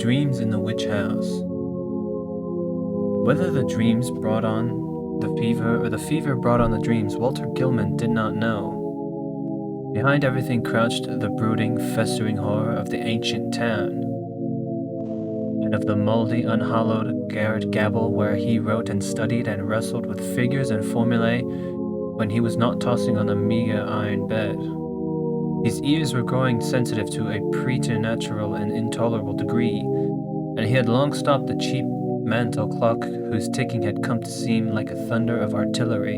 Dreams in the Witch House. Whether the dreams brought on the fever or the fever brought on the dreams, Walter Gilman did not know. Behind everything crouched the brooding, festering horror of the ancient town, and of the moldy, unhallowed garret gabble where he wrote and studied and wrestled with figures and formulae when he was not tossing on the meagre iron bed. His ears were growing sensitive to a preternatural and intolerable degree, and he had long stopped the cheap mantel clock whose ticking had come to seem like a thunder of artillery.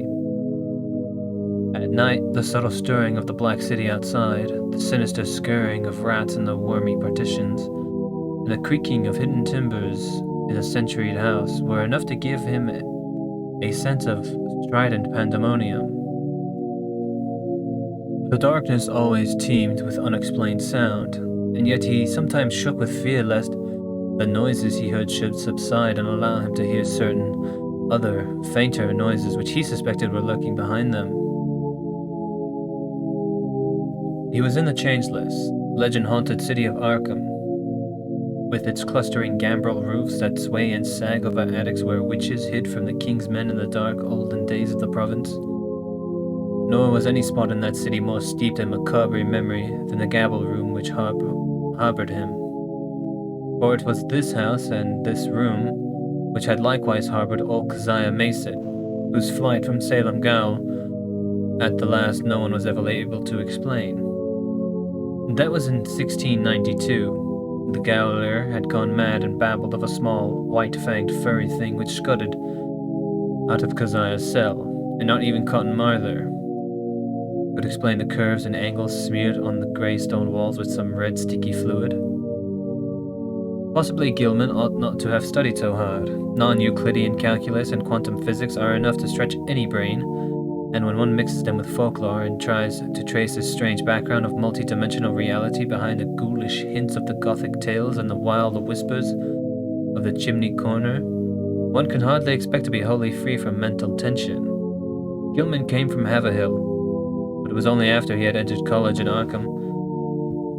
At night, the subtle stirring of the black city outside, the sinister scurrying of rats in the wormy partitions, and the creaking of hidden timbers in a centuried house were enough to give him a sense of strident pandemonium. The darkness always teemed with unexplained sound, and yet he sometimes shook with fear lest the noises he heard should subside and allow him to hear certain other, fainter noises which he suspected were lurking behind them. He was in the changeless, legend-haunted city of Arkham, with its clustering gambrel roofs that sway and sag over attics where witches hid from the king's men in the dark olden days of the province. Nor was any spot in that city more steeped in macabre memory than the gabble room which harbored him. For it was this house and this room which had likewise harbored old Keziah Mason, whose flight from Salem Gaol at the last no one was ever able to explain. That was in 1692. The gaoler had gone mad and babbled of a small, white-fanged furry thing which scudded out of Keziah's cell, and not even Cotton Mather could explain the curves and angles smeared on the grey stone walls with some red sticky fluid. Possibly Gilman ought not to have studied so hard. Non-Euclidean calculus and quantum physics are enough to stretch any brain, and when one mixes them with folklore and tries to trace this strange background of multi-dimensional reality behind the ghoulish hints of the gothic tales and the wild whispers of the chimney corner, one can hardly expect to be wholly free from mental tension. Gilman came from Haverhill, but it was only after he had entered college in Arkham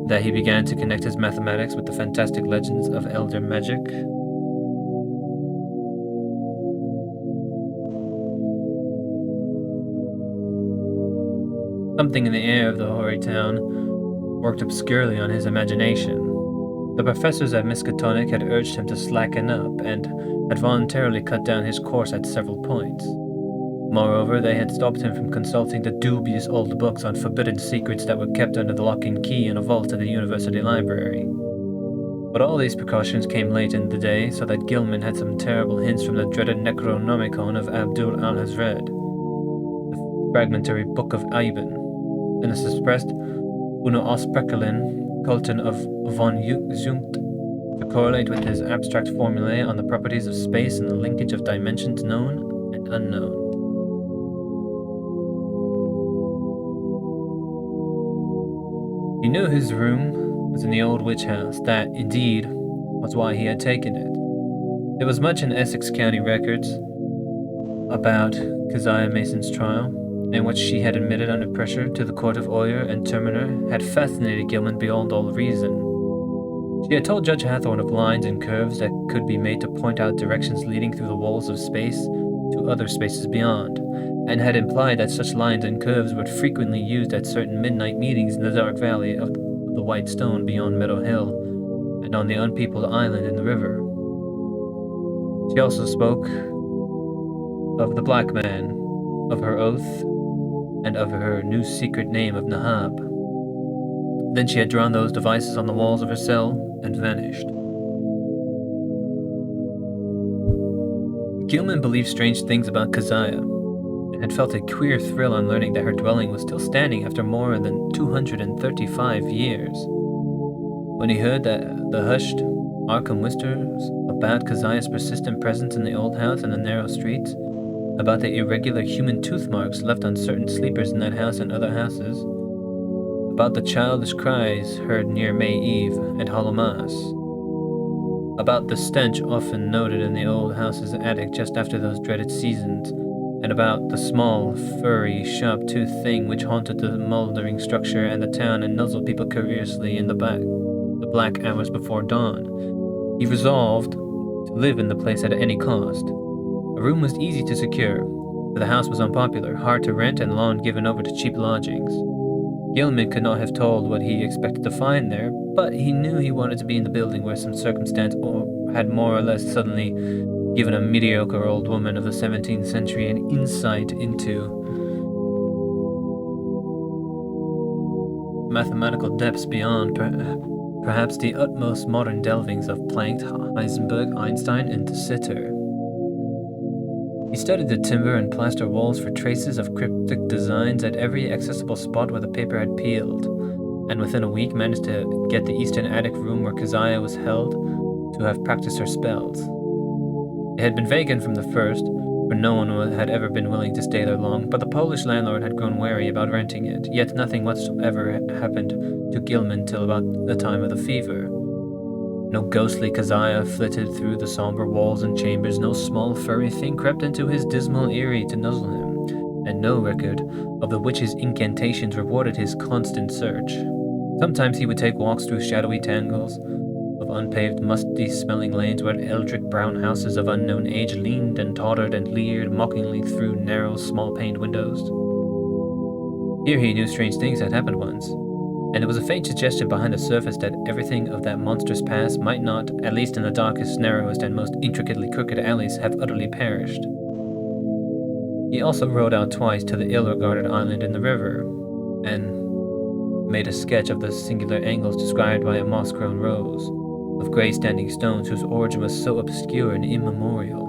that he began to connect his mathematics with the fantastic legends of elder magic. Something in the air of the hoary town worked obscurely on his imagination. The professors at Miskatonic had urged him to slacken up and had voluntarily cut down his course at several points. Moreover, they had stopped him from consulting the dubious old books on forbidden secrets that were kept under the lock and key in a vault at the university library. But all these precautions came late in the day, so that Gilman had some terrible hints from the dreaded Necronomicon of Abdul al-Hazred, the fragmentary Book of Iban, and the suppressed Uno Ausprekelin Culten of von Zungt, to correlate with his abstract formulae on the properties of space and the linkage of dimensions known and unknown. He knew his room was in the old witch house. That, indeed, was why he had taken it. There was much in Essex County records about Keziah Mason's trial, and what she had admitted under pressure to the court of Oyer and Terminer had fascinated Gilman beyond all reason. She had told Judge Hathorne of lines and curves that could be made to point out directions leading through the walls of space to other spaces beyond, and had implied that such lines and curves were frequently used at certain midnight meetings in the dark valley of the White Stone beyond Meadow Hill, and on the unpeopled island in the river. She also spoke of the Black Man, of her oath, and of her new secret name of Nahab. Then she had drawn those devices on the walls of her cell and vanished. Gilman believed strange things about Keziah, and had felt a queer thrill on learning that her dwelling was still standing after more than 235 years. When he heard that the hushed Arkham whispers about Keziah's persistent presence in the old house and the narrow streets, about the irregular human tooth marks left on certain sleepers in that house and other houses, about the childish cries heard near May Eve and Hollow Mass, about the stench often noted in the old house's attic just after those dreaded seasons, and about the small, furry, sharp-toothed thing which haunted the mouldering structure and the town and nuzzled people curiously in the black hours before dawn. He resolved to live in the place at any cost. A room was easy to secure, but the house was unpopular, hard to rent, and long given over to cheap lodgings. Gilman could not have told what he expected to find there, but he knew he wanted to be in the building where some circumstance had more or less suddenly given a mediocre old woman of the 17th century an insight into mathematical depths beyond perhaps the utmost modern delvings of Planck, Heisenberg, Einstein, and de Sitter. He studied the timber and plaster walls for traces of cryptic designs at every accessible spot where the paper had peeled, and within a week managed to get the eastern attic room where Keziah was held to have practiced her spells. It had been vacant from the first, for no one had ever been willing to stay there long, but the Polish landlord had grown wary about renting it, yet nothing whatsoever happened to Gilman till about the time of the fever. No ghostly Keziah flitted through the somber walls and chambers, no small furry thing crept into his dismal eyrie to nuzzle him, and no record of the witch's incantations rewarded his constant search. Sometimes he would take walks through shadowy tangles of unpaved, musty-smelling lanes where eldritch brown houses of unknown age leaned and tottered and leered mockingly through narrow, small-paned windows. Here he knew strange things had happened once, and there was a faint suggestion behind the surface that everything of that monstrous past might not, at least in the darkest, narrowest, and most intricately crooked alleys, have utterly perished. He also rowed out twice to the ill-regarded island in the river, and made a sketch of the singular angles described by a moss-grown rose, of grey standing stones whose origin was so obscure and immemorial.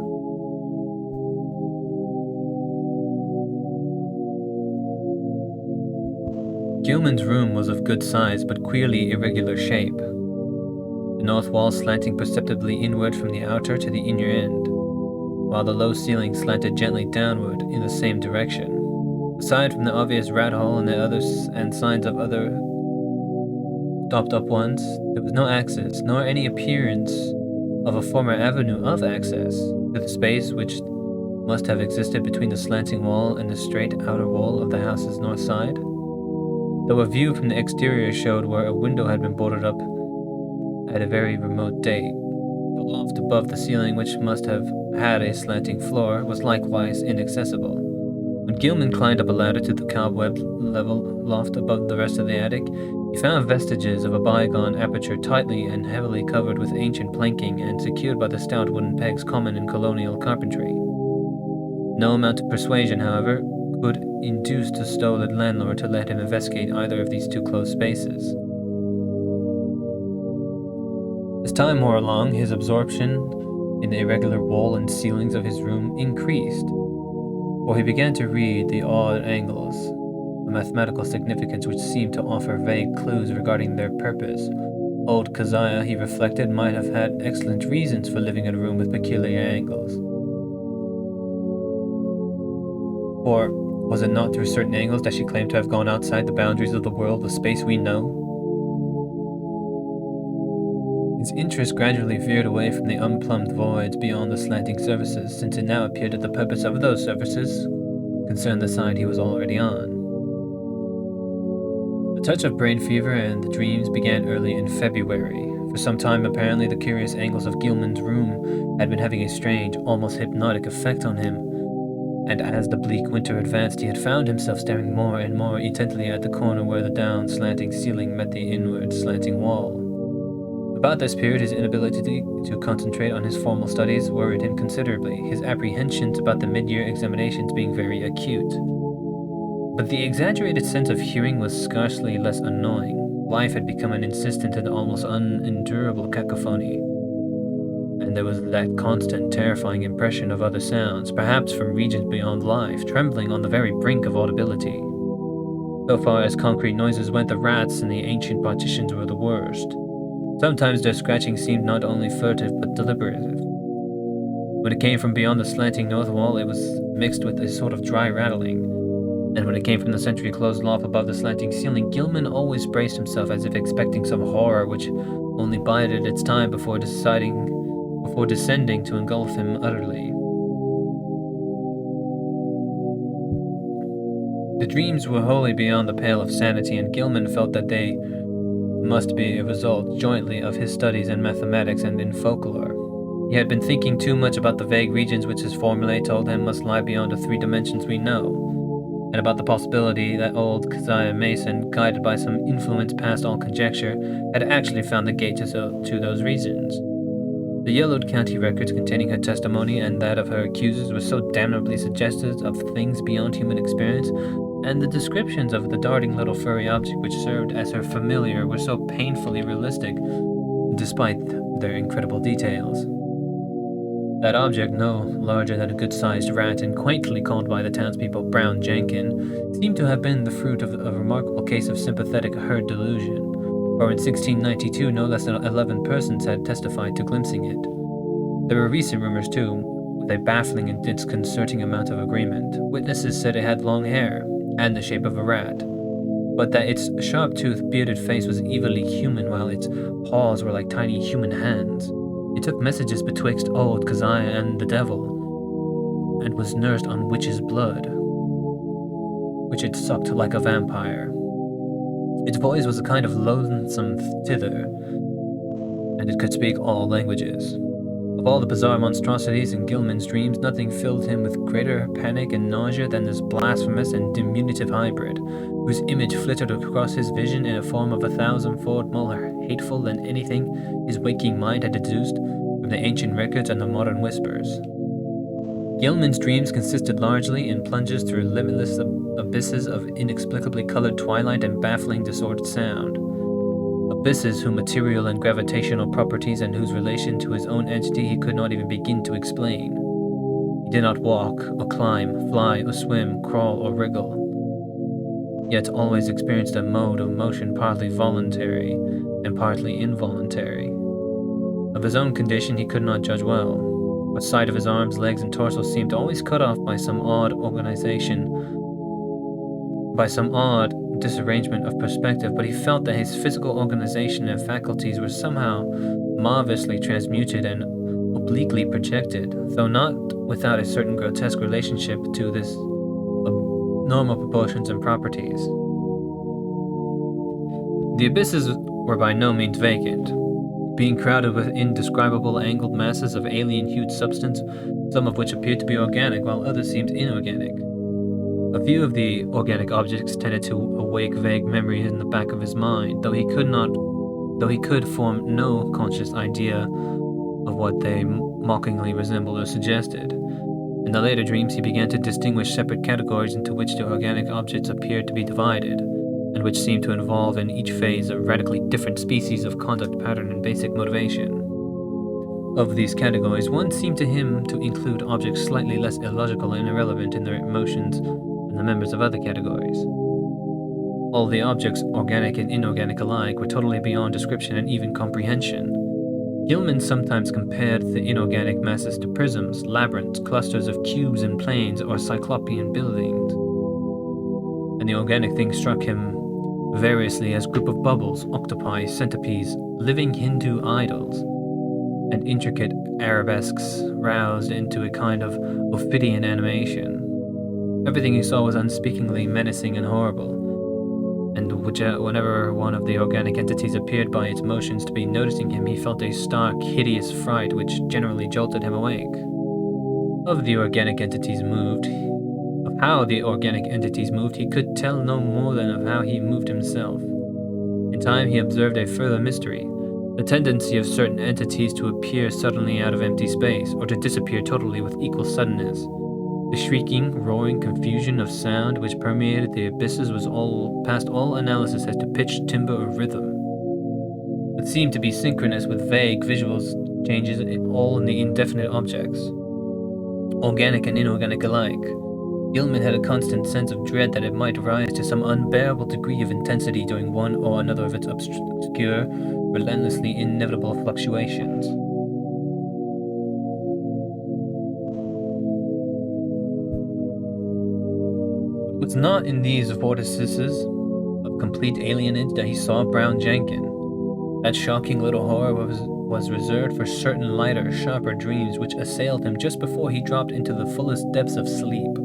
Gilman's room was of good size but queerly irregular shape, the north wall slanting perceptibly inward from the outer to the inner end, while the low ceiling slanted gently downward in the same direction. Aside from the obvious rat hole and the others and signs of other stopped-up ones, there was no access, nor any appearance of a former avenue of access to the space which must have existed between the slanting wall and the straight outer wall of the house's north side. Though a view from the exterior showed where a window had been boarded up at a very remote date, the loft above the ceiling, which must have had a slanting floor, was likewise inaccessible. When Gilman climbed up a ladder to the cobweb level loft above the rest of the attic, he found vestiges of a bygone aperture tightly and heavily covered with ancient planking and secured by the stout wooden pegs common in colonial carpentry. No amount of persuasion, however, could induce the stolid landlord to let him investigate either of these two closed spaces. As time wore along, his absorption in the irregular wall and ceilings of his room increased, for he began to read the odd angles, a mathematical significance which seemed to offer vague clues regarding their purpose. Old Keziah, he reflected, might have had excellent reasons for living in a room with peculiar angles. Or was it not through certain angles that she claimed to have gone outside the boundaries of the world, the space we know? His interest gradually veered away from the unplumbed voids beyond the slanting surfaces, since it now appeared that the purpose of those surfaces concerned the side he was already on. The touch of brain fever and the dreams began early in February. For some time, apparently, the curious angles of Gilman's room had been having a strange, almost hypnotic effect on him, and as the bleak winter advanced, he had found himself staring more and more intently at the corner where the down slanting ceiling met the inward slanting wall. About this period, his inability to concentrate on his formal studies worried him considerably, his apprehensions about the mid-year examinations being very acute. But the exaggerated sense of hearing was scarcely less annoying. Life had become an insistent and almost unendurable cacophony, and there was that constant, terrifying impression of other sounds, perhaps from regions beyond life, trembling on the very brink of audibility. So far as concrete noises went, the rats in the ancient partitions were the worst. Sometimes their scratching seemed not only furtive but deliberative. When it came from beyond the slanting north wall, it was mixed with a sort of dry rattling, and when it came from the century-closed loft above the slanting ceiling, Gilman always braced himself as if expecting some horror which only bided its time before descending to engulf him utterly. The dreams were wholly beyond the pale of sanity, and Gilman felt that they must be a result jointly of his studies in mathematics and in folklore. He had been thinking too much about the vague regions which his formulae told him must lie beyond the 3 dimensions we know, and about the possibility that old Keziah Mason, guided by some influence past all conjecture, had actually found the gate to those regions. The yellowed county records containing her testimony and that of her accusers were so damnably suggestive of things beyond human experience, and the descriptions of the darting little furry object which served as her familiar were so painfully realistic, despite their incredible details. That object, no larger than a good-sized rat and quaintly called by the townspeople Brown Jenkin, seemed to have been the fruit of a remarkable case of sympathetic herd delusion, for in 1692 no less than 11 persons had testified to glimpsing it. There were recent rumors, too, with a baffling and disconcerting amount of agreement. Witnesses said it had long hair, and the shape of a rat, but that its sharp-toothed, bearded face was evilly human, while its paws were like tiny human hands. It took messages betwixt old Keziah and the devil, and was nursed on witch's blood, which it sucked like a vampire. Its voice was a kind of loathsome tither, and it could speak all languages. Of all the bizarre monstrosities in Gilman's dreams, nothing filled him with greater panic and nausea than this blasphemous and diminutive hybrid, whose image flitted across his vision in a form of 1,000-fold more hateful than anything his waking mind had deduced from the ancient records and the modern whispers. Gilman's dreams consisted largely in plunges through limitless abysses of inexplicably colored twilight and baffling disordered sound. Abysses whose material and gravitational properties and whose relation to his own entity he could not even begin to explain. He did not walk, or climb, fly, or swim, crawl, or wriggle, yet always experienced a mode of motion partly voluntary and partly involuntary. Of his own condition he could not judge well, but sight of his arms, legs, and torso seemed always cut off by some odd disarrangement of perspective, but he felt that his physical organization and faculties were somehow marvelously transmuted and obliquely projected, though not without a certain grotesque relationship to this normal proportions and properties. The abysses were by no means vacant, being crowded with indescribable angled masses of alien-hued substance, some of which appeared to be organic, while others seemed inorganic. A few of the organic objects tended to awake vague memories in the back of his mind, though he could form no conscious idea of what they mockingly resembled or suggested. In the later dreams he began to distinguish separate categories into which the organic objects appeared to be divided, and which seemed to involve in each phase a radically different species of conduct pattern and basic motivation. Of these categories, one seemed to him to include objects slightly less illogical and irrelevant in their emotions than the members of other categories. All the objects, organic and inorganic alike, were totally beyond description and even comprehension. Gilman sometimes compared the inorganic masses to prisms, labyrinths, clusters of cubes and planes, or cyclopean buildings. And the organic things struck him variously as group of bubbles, octopi, centipedes, living Hindu idols, and intricate arabesques roused into a kind of Ophidian animation. Everything he saw was unspeakingly menacing and horrible, and whenever one of the organic entities appeared by its motions to be noticing him, he felt a stark, hideous fright which generally jolted him awake. Of how the organic entities moved, he could tell no more than of how he moved himself. In time he observed a further mystery, the tendency of certain entities to appear suddenly out of empty space, or to disappear totally with equal suddenness. The shrieking, roaring confusion of sound which permeated the abysses was past all analysis as to pitch, timbre, or rhythm. It seemed to be synchronous with vague visual changes all in the indefinite objects, organic and inorganic alike. Gilman had a constant sense of dread that it might rise to some unbearable degree of intensity during one or another of its obscure, relentlessly inevitable fluctuations. It was not in these vortices of complete alienage that he saw Brown Jenkin. That shocking little horror was reserved for certain lighter, sharper dreams which assailed him just before he dropped into the fullest depths of sleep.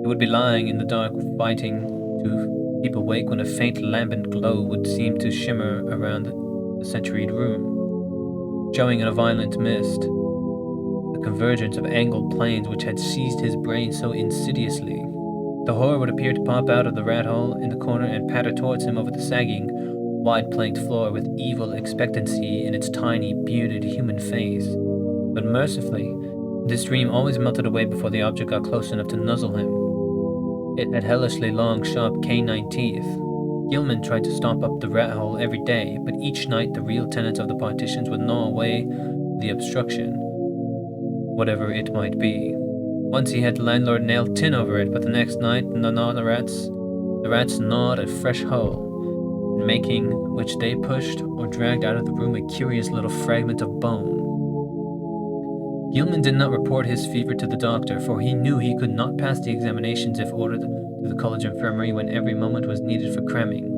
He would be lying in the dark, fighting to keep awake when a faint lambent glow would seem to shimmer around the centuried room, showing in a violent mist the convergence of angled planes which had seized his brain so insidiously. The horror would appear to pop out of the rat hole in the corner and patter towards him over the sagging, wide-planked floor with evil expectancy in its tiny, bearded human face. But mercifully, this dream always melted away before the object got close enough to nuzzle him. It had hellishly long, sharp canine teeth. Gilman tried to stomp up the rat hole every day, but each night the real tenants of the partitions would gnaw away the obstruction, whatever it might be. Once he had the landlord nail tin over it, but the next night the rats gnawed a fresh hole, making which they pushed or dragged out of the room a curious little fragment of bone. Gilman did not report his fever to the doctor, for he knew he could not pass the examinations if ordered to the college infirmary when every moment was needed for cramming.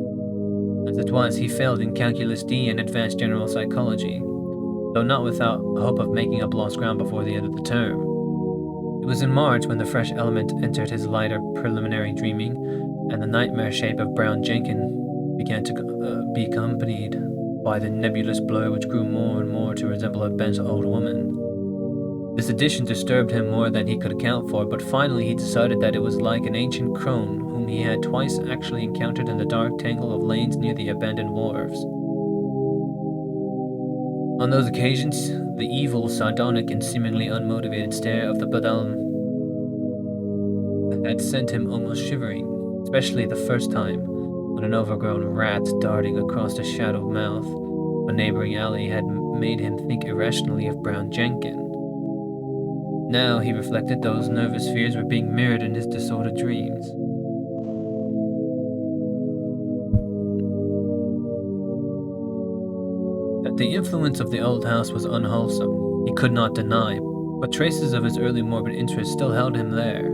As it was, he failed in Calculus D and Advanced General Psychology, though not without hope of making up lost ground before the end of the term. It was in March when the fresh element entered his lighter preliminary dreaming, and the nightmare shape of Brown Jenkin began to be accompanied by the nebulous blur which grew more and more to resemble a bent old woman. This addition disturbed him more than he could account for, but finally he decided that it was like an ancient crone whom he had twice actually encountered in the dark tangle of lanes near the abandoned wharves. On those occasions, the evil, sardonic, and seemingly unmotivated stare of the beldam had sent him almost shivering, especially the first time, when an overgrown rat darting across a shadowed mouth of a neighboring alley had made him think irrationally of Brown Jenkin. Now, he reflected, those nervous fears were being mirrored in his disordered dreams. That the influence of the old house was unwholesome, he could not deny, but traces of his early morbid interest still held him there.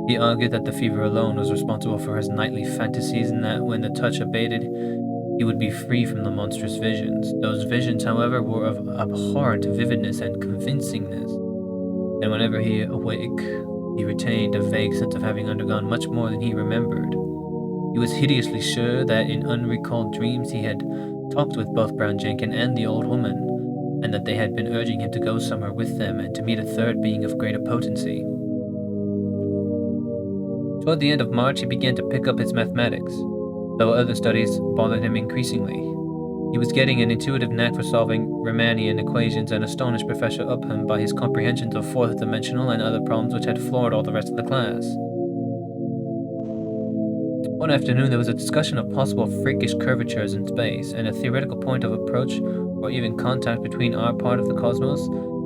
He argued that the fever alone was responsible for his nightly fantasies, and that when the touch abated, he would be free from the monstrous visions. Those visions, however, were of abhorrent vividness and convincingness, and whenever he awake, he retained a vague sense of having undergone much more than he remembered. He was hideously sure that in unrecalled dreams he had talked with both Brown Jenkin and the old woman, and that they had been urging him to go somewhere with them and to meet a third being of greater potency. Toward the end of March, he began to pick up his mathematics, though other studies bothered him increasingly. He was getting an intuitive knack for solving Riemannian equations and astonished Professor Upham by his comprehensions of fourth-dimensional and other problems which had floored all the rest of the class. One afternoon there was a discussion of possible freakish curvatures in space, and a theoretical point of approach or even contact between our part of the cosmos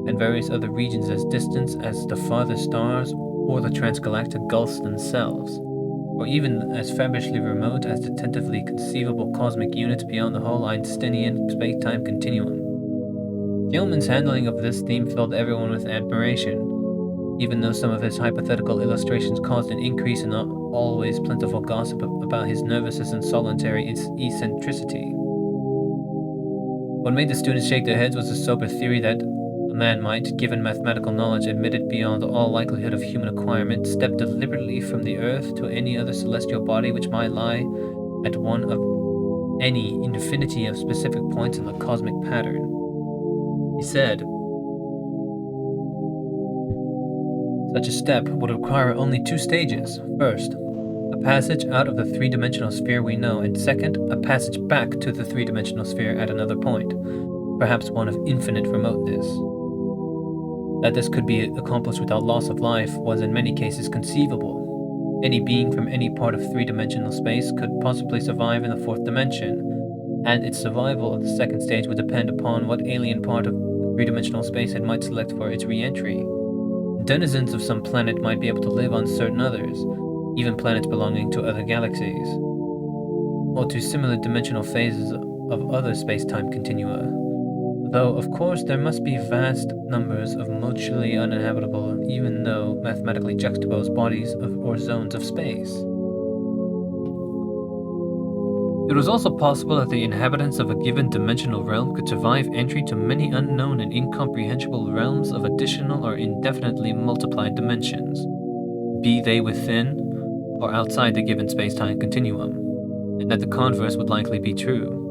and various other regions as distant as the farthest stars or the transgalactic gulfs themselves, or even as fabulously remote as the tentatively conceivable cosmic units beyond the whole Einsteinian space-time continuum. Gilman's handling of this theme filled everyone with admiration, even though some of his hypothetical illustrations caused an increase in always plentiful gossip about his nervousness and solitary eccentricity. What made the students shake their heads was the sober theory that a man might, given mathematical knowledge admitted beyond all likelihood of human acquirement, step deliberately from the earth to any other celestial body which might lie at one of any infinity of specific points in the cosmic pattern. He said, such a step would require only two stages. First, a passage out of the three-dimensional sphere we know, and second, a passage back to the three-dimensional sphere at another point, perhaps one of infinite remoteness. That this could be accomplished without loss of life was in many cases conceivable. Any being from any part of three-dimensional space could possibly survive in the fourth dimension, and its survival of the second stage would depend upon what alien part of three-dimensional space it might select for its re-entry. Denizens of some planet might be able to live on certain others, even planets belonging to other galaxies, or to similar dimensional phases of other space-time continua. Though, of course, there must be vast numbers of mutually uninhabitable, even though mathematically juxtaposed bodies or zones of space. It was also possible that the inhabitants of a given dimensional realm could survive entry to many unknown and incomprehensible realms of additional or indefinitely multiplied dimensions, be they within or outside the given space-time continuum, and that the converse would likely be true.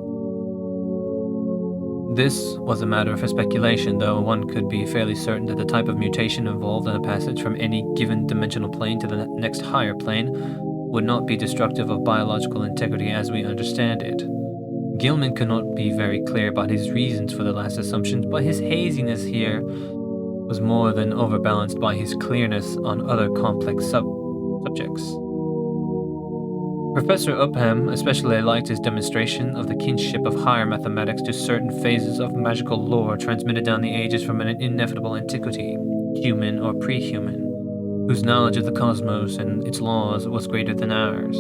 This was a matter for speculation, though one could be fairly certain that the type of mutation involved in the passage from any given dimensional plane to the next higher plane would not be destructive of biological integrity as we understand it. Gilman could not be very clear about his reasons for the last assumptions, but his haziness here was more than overbalanced by his clearness on other complex subjects. Professor Upham especially liked his demonstration of the kinship of higher mathematics to certain phases of magical lore transmitted down the ages from an inevitable antiquity, human or pre-human, whose knowledge of the cosmos and its laws was greater than ours.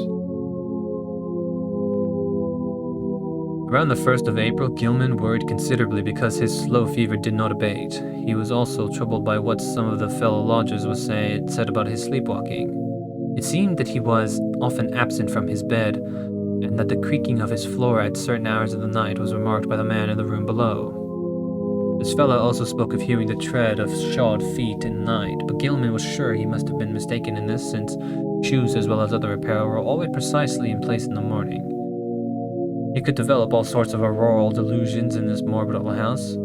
Around the 1st of April, Gilman worried considerably because his slow fever did not abate. He was also troubled by what some of the fellow lodgers said about his sleepwalking. It seemed that he was often absent from his bed, and that the creaking of his floor at certain hours of the night was remarked by the man in the room below. This fellow also spoke of hearing the tread of shod feet in the night, but Gilman was sure he must have been mistaken in this, since shoes as well as other apparel were always precisely in place in the morning. He could develop all sorts of auroral delusions in this morbid little house.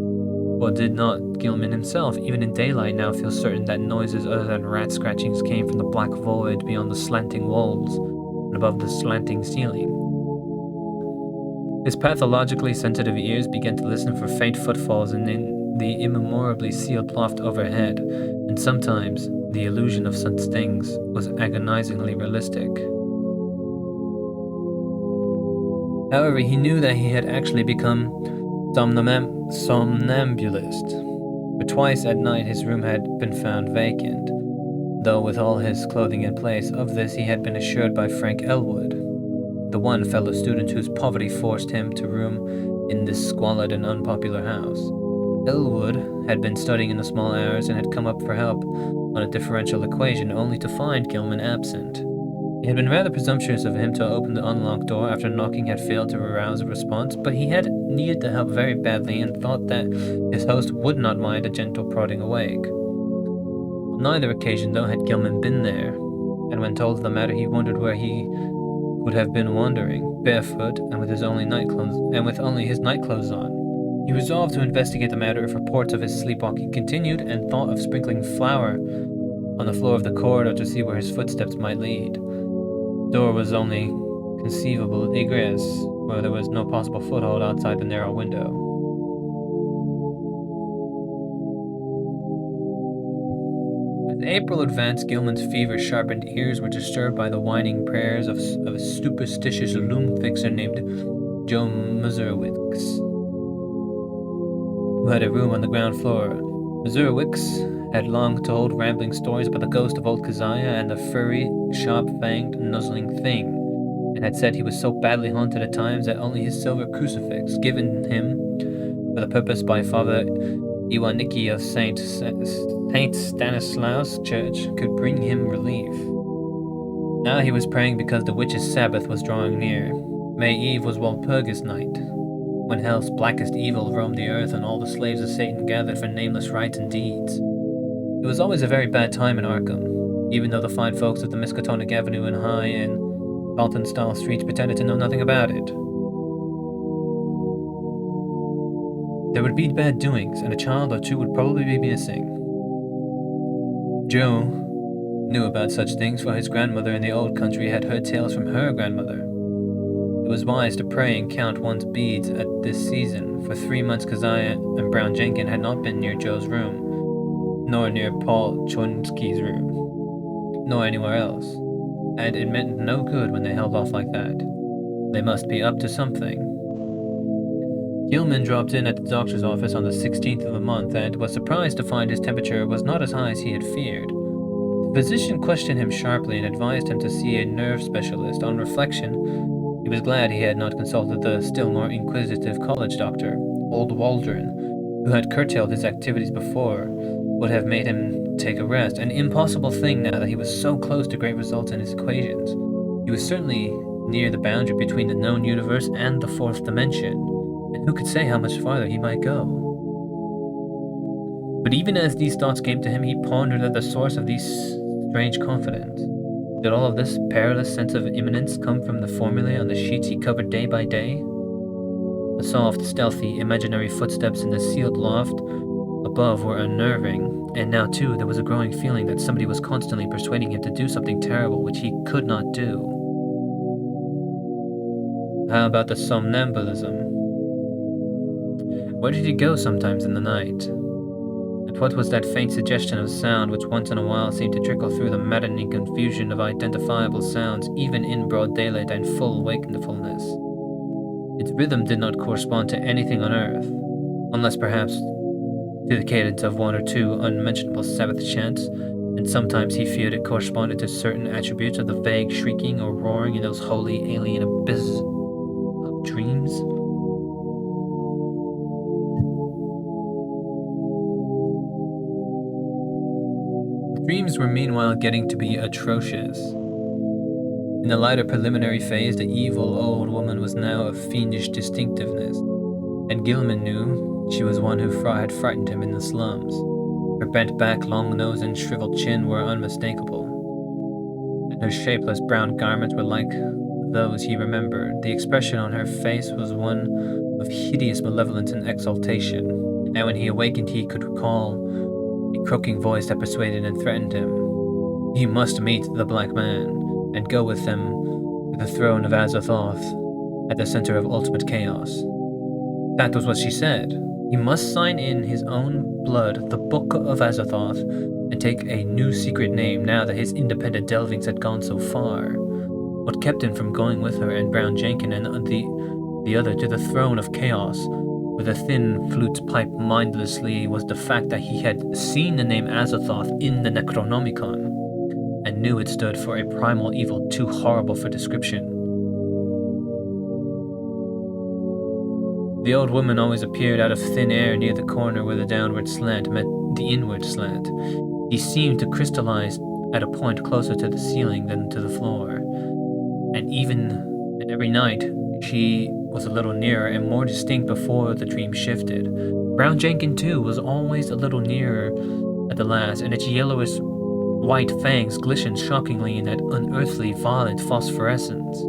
But did not Gilman himself, even in daylight, now feel certain that noises other than rat scratchings came from the black void beyond the slanting walls and above the slanting ceiling? His pathologically sensitive ears began to listen for faint footfalls in the immemorially sealed loft overhead, and sometimes the illusion of such things was agonizingly realistic. However, he knew that he had actually become somnambulist, for twice at night his room had been found vacant, though with all his clothing in place. Of this he had been assured by Frank Elwood, the one fellow student whose poverty forced him to room in this squalid and unpopular house. Elwood had been studying in the small hours and had come up for help on a differential equation, only to find Gilman absent. It had been rather presumptuous of him to open the unlocked door after knocking had failed to arouse a response, but he had needed the help very badly and thought that his host would not mind a gentle prodding awake. On neither occasion, though, had Gilman been there, and when told of the matter, he wondered where he would have been wandering, barefoot and with only his nightclothes on. He resolved to investigate the matter if reports of his sleepwalking continued, and thought of sprinkling flour on the floor of the corridor to see where his footsteps might lead. The door was only conceivable egress, where there was no possible foothold outside the narrow window. As April advanced, Gilman's fever-sharpened ears were disturbed by the whining prayers of a superstitious loom-fixer named Joe Muzerwicks, who had a room on the ground floor. Muzerwicks had long told rambling stories about the ghost of old Keziah and the furry, sharp-fanged, nuzzling thing, and had said he was so badly haunted at times that only his silver crucifix, given him for the purpose by Father Iwanicki of Saint Stanislaus Church, could bring him relief. Now he was praying because the witch's Sabbath was drawing near. May Eve was Walpurgis night, when hell's blackest evil roamed the earth and all the slaves of Satan gathered for nameless rites and deeds. It was always a very bad time in Arkham, even though the fine folks of the Miskatonic Avenue and High and Dalton-style streets pretended to know nothing about it. There would be bad doings, and a child or two would probably be missing. Joe knew about such things, for his grandmother in the old country had heard tales from her grandmother. It was wise to pray and count one's beads at this season. For 3 months Keziah and Brown Jenkins had not been near Joe's room, nor near Paul Chonsky's room, nor anywhere else, and it meant no good when they held off like that. They must be up to something. Gilman dropped in at the doctor's office on the 16th of the month and was surprised to find his temperature was not as high as he had feared. The physician questioned him sharply and advised him to see a nerve specialist. On reflection, he was glad he had not consulted the still more inquisitive college doctor, old Waldron, who had curtailed his activities before, would have made him take a rest, an impossible thing now that he was so close to great results in his equations. He was certainly near the boundary between the known universe and the fourth dimension, and who could say how much farther he might go? But even as these thoughts came to him, he pondered at the source of these strange confidence. Did all of this perilous sense of imminence come from the formulae on the sheets he covered day by day? The soft, stealthy, imaginary footsteps in the sealed loft above were unnerving, and now too there was a growing feeling that somebody was constantly persuading him to do something terrible which he could not do. How about the somnambulism? Where did he go sometimes in the night? And what was that faint suggestion of sound which once in a while seemed to trickle through the maddening confusion of identifiable sounds even in broad daylight and full wakefulness? Its rhythm did not correspond to anything on earth, unless perhaps to the cadence of one or two unmentionable Sabbath chants, and sometimes he feared it corresponded to certain attributes of the vague shrieking or roaring in those holy alien abysses of dreams. The dreams were meanwhile getting to be atrocious. In the lighter preliminary phase, the evil old woman was now of fiendish distinctiveness, and Gilman knew she was one who had frightened him in the slums. Her bent back, long nose, and shriveled chin were unmistakable, and her shapeless brown garments were like those he remembered. The expression on her face was one of hideous malevolence and exultation, and when he awakened he could recall a croaking voice that persuaded and threatened him. He must meet the Black Man and go with them to the throne of Azathoth at the center of ultimate chaos. That was what she said. He must sign in his own blood the Book of Azathoth and take a new secret name now that his independent delvings had gone so far. What kept him from going with her and Brown Jenkin and the other to the throne of chaos with a thin flute pipe mindlessly was the fact that he had seen the name Azathoth in the Necronomicon and knew it stood for a primal evil too horrible for description. The old woman always appeared out of thin air near the corner where the downward slant met the inward slant. He seemed to crystallize at a point closer to the ceiling than to the floor. And every night, she was a little nearer and more distinct before the dream shifted. Brown Jenkin, too, was always a little nearer at the last, and its yellowish white fangs glistened shockingly in that unearthly violet phosphorescence.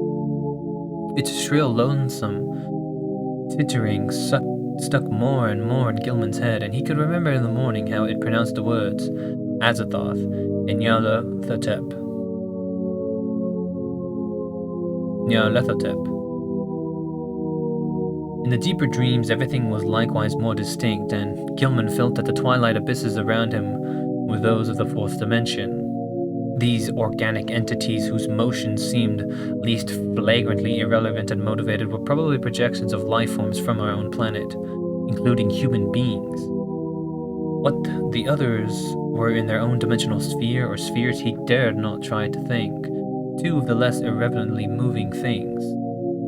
Its shrill, lonesome tittering stuck more and more in Gilman's head, and he could remember in the morning how it pronounced the words Azathoth and Nyarlathotep. In the deeper dreams, everything was likewise more distinct, and Gilman felt that the twilight abysses around him were those of the fourth dimension. These organic entities whose motions seemed least flagrantly irrelevant and motivated were probably projections of life forms from our own planet, including human beings. What the others were in their own dimensional sphere or spheres he dared not try to think. Two of the less irrelevantly moving things,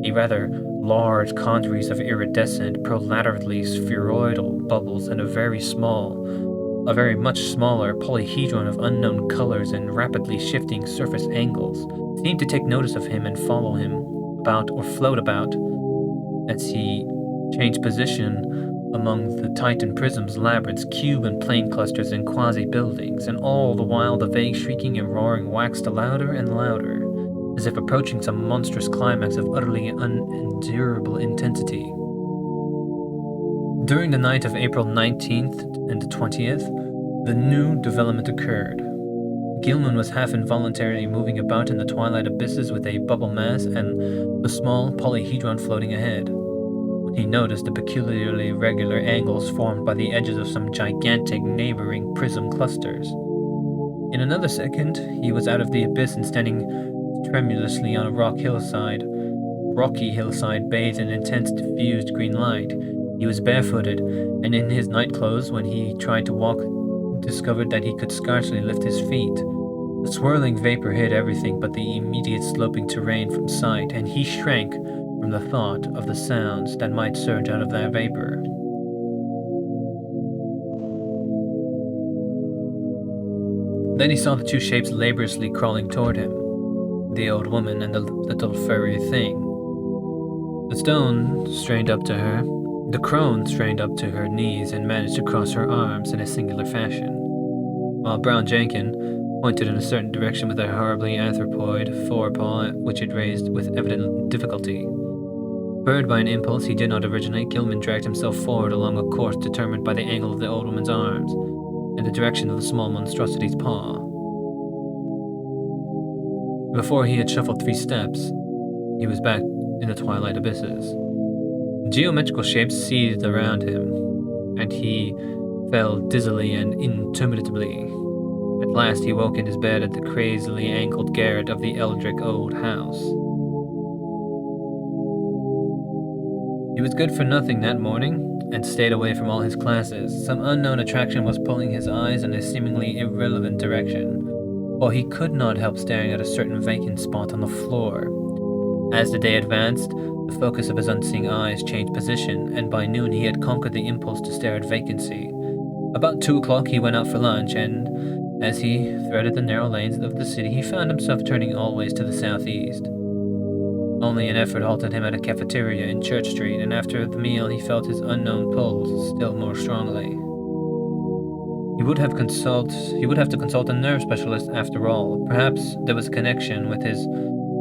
a rather large congeries of iridescent, prolaterally spheroidal bubbles and a very much smaller polyhedron of unknown colors and rapidly shifting surface angles, seemed to take notice of him and follow him about or float about as he changed position among the Titan prisms, labyrinths, cube and plane clusters, and quasi-buildings, and all the while the vague shrieking and roaring waxed louder and louder, as if approaching some monstrous climax of utterly unendurable intensity. During the night of April 19th and 20th, the new development occurred. Gilman was half involuntarily moving about in the twilight abysses with a bubble mass and the small polyhedron floating ahead. He noticed the peculiarly regular angles formed by the edges of some gigantic neighboring prism clusters. In another second, he was out of the abyss and standing tremulously on a rocky hillside bathed in intense diffused green light. He was barefooted, and in his nightclothes when he tried to walk, discovered that he could scarcely lift his feet. The swirling vapor hid everything but the immediate sloping terrain from sight, and he shrank from the thought of the sounds that might surge out of that vapor. Then he saw the two shapes laboriously crawling toward him, the old woman and the little furry thing. The crone strained up to her knees and managed to cross her arms in a singular fashion, while Brown Jenkin pointed in a certain direction with a horribly anthropoid forepaw, which it raised with evident difficulty. Spurred by an impulse he did not originate, Gilman dragged himself forward along a course determined by the angle of the old woman's arms and the direction of the small monstrosity's paw. Before he had shuffled 3 steps, he was back in the twilight abysses. Geometrical shapes seethed around him, and he fell dizzily and intermittently. At last he woke in his bed at the crazily angled garret of the eldritch old house. He was good for nothing that morning, and stayed away from all his classes. Some unknown attraction was pulling his eyes in a seemingly irrelevant direction, while he could not help staring at a certain vacant spot on the floor. As the day advanced, the focus of his unseeing eyes changed position, and by noon he had conquered the impulse to stare at vacancy. About 2 o'clock he went out for lunch, and as he threaded the narrow lanes of the city, he found himself turning always to the southeast. Only an effort halted him at a cafeteria in Church Street, and after the meal he felt his unknown pulse still more strongly. He would have to consult a nerve specialist after all. Perhaps there was a connection with his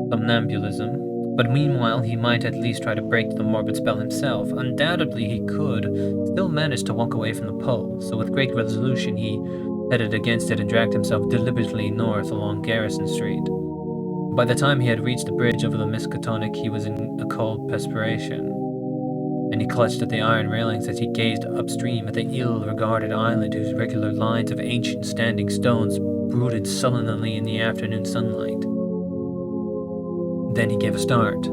somnambulism, but meanwhile he might at least try to break the morbid spell himself. Undoubtedly he could still manage to walk away from the pole, so with great resolution he headed against it and dragged himself deliberately north along Garrison Street. By the time he had reached the bridge over the Miskatonic, he was in a cold perspiration, and he clutched at the iron railings as he gazed upstream at the ill-regarded island whose regular lines of ancient standing stones brooded sullenly in the afternoon sunlight. Then he gave a start.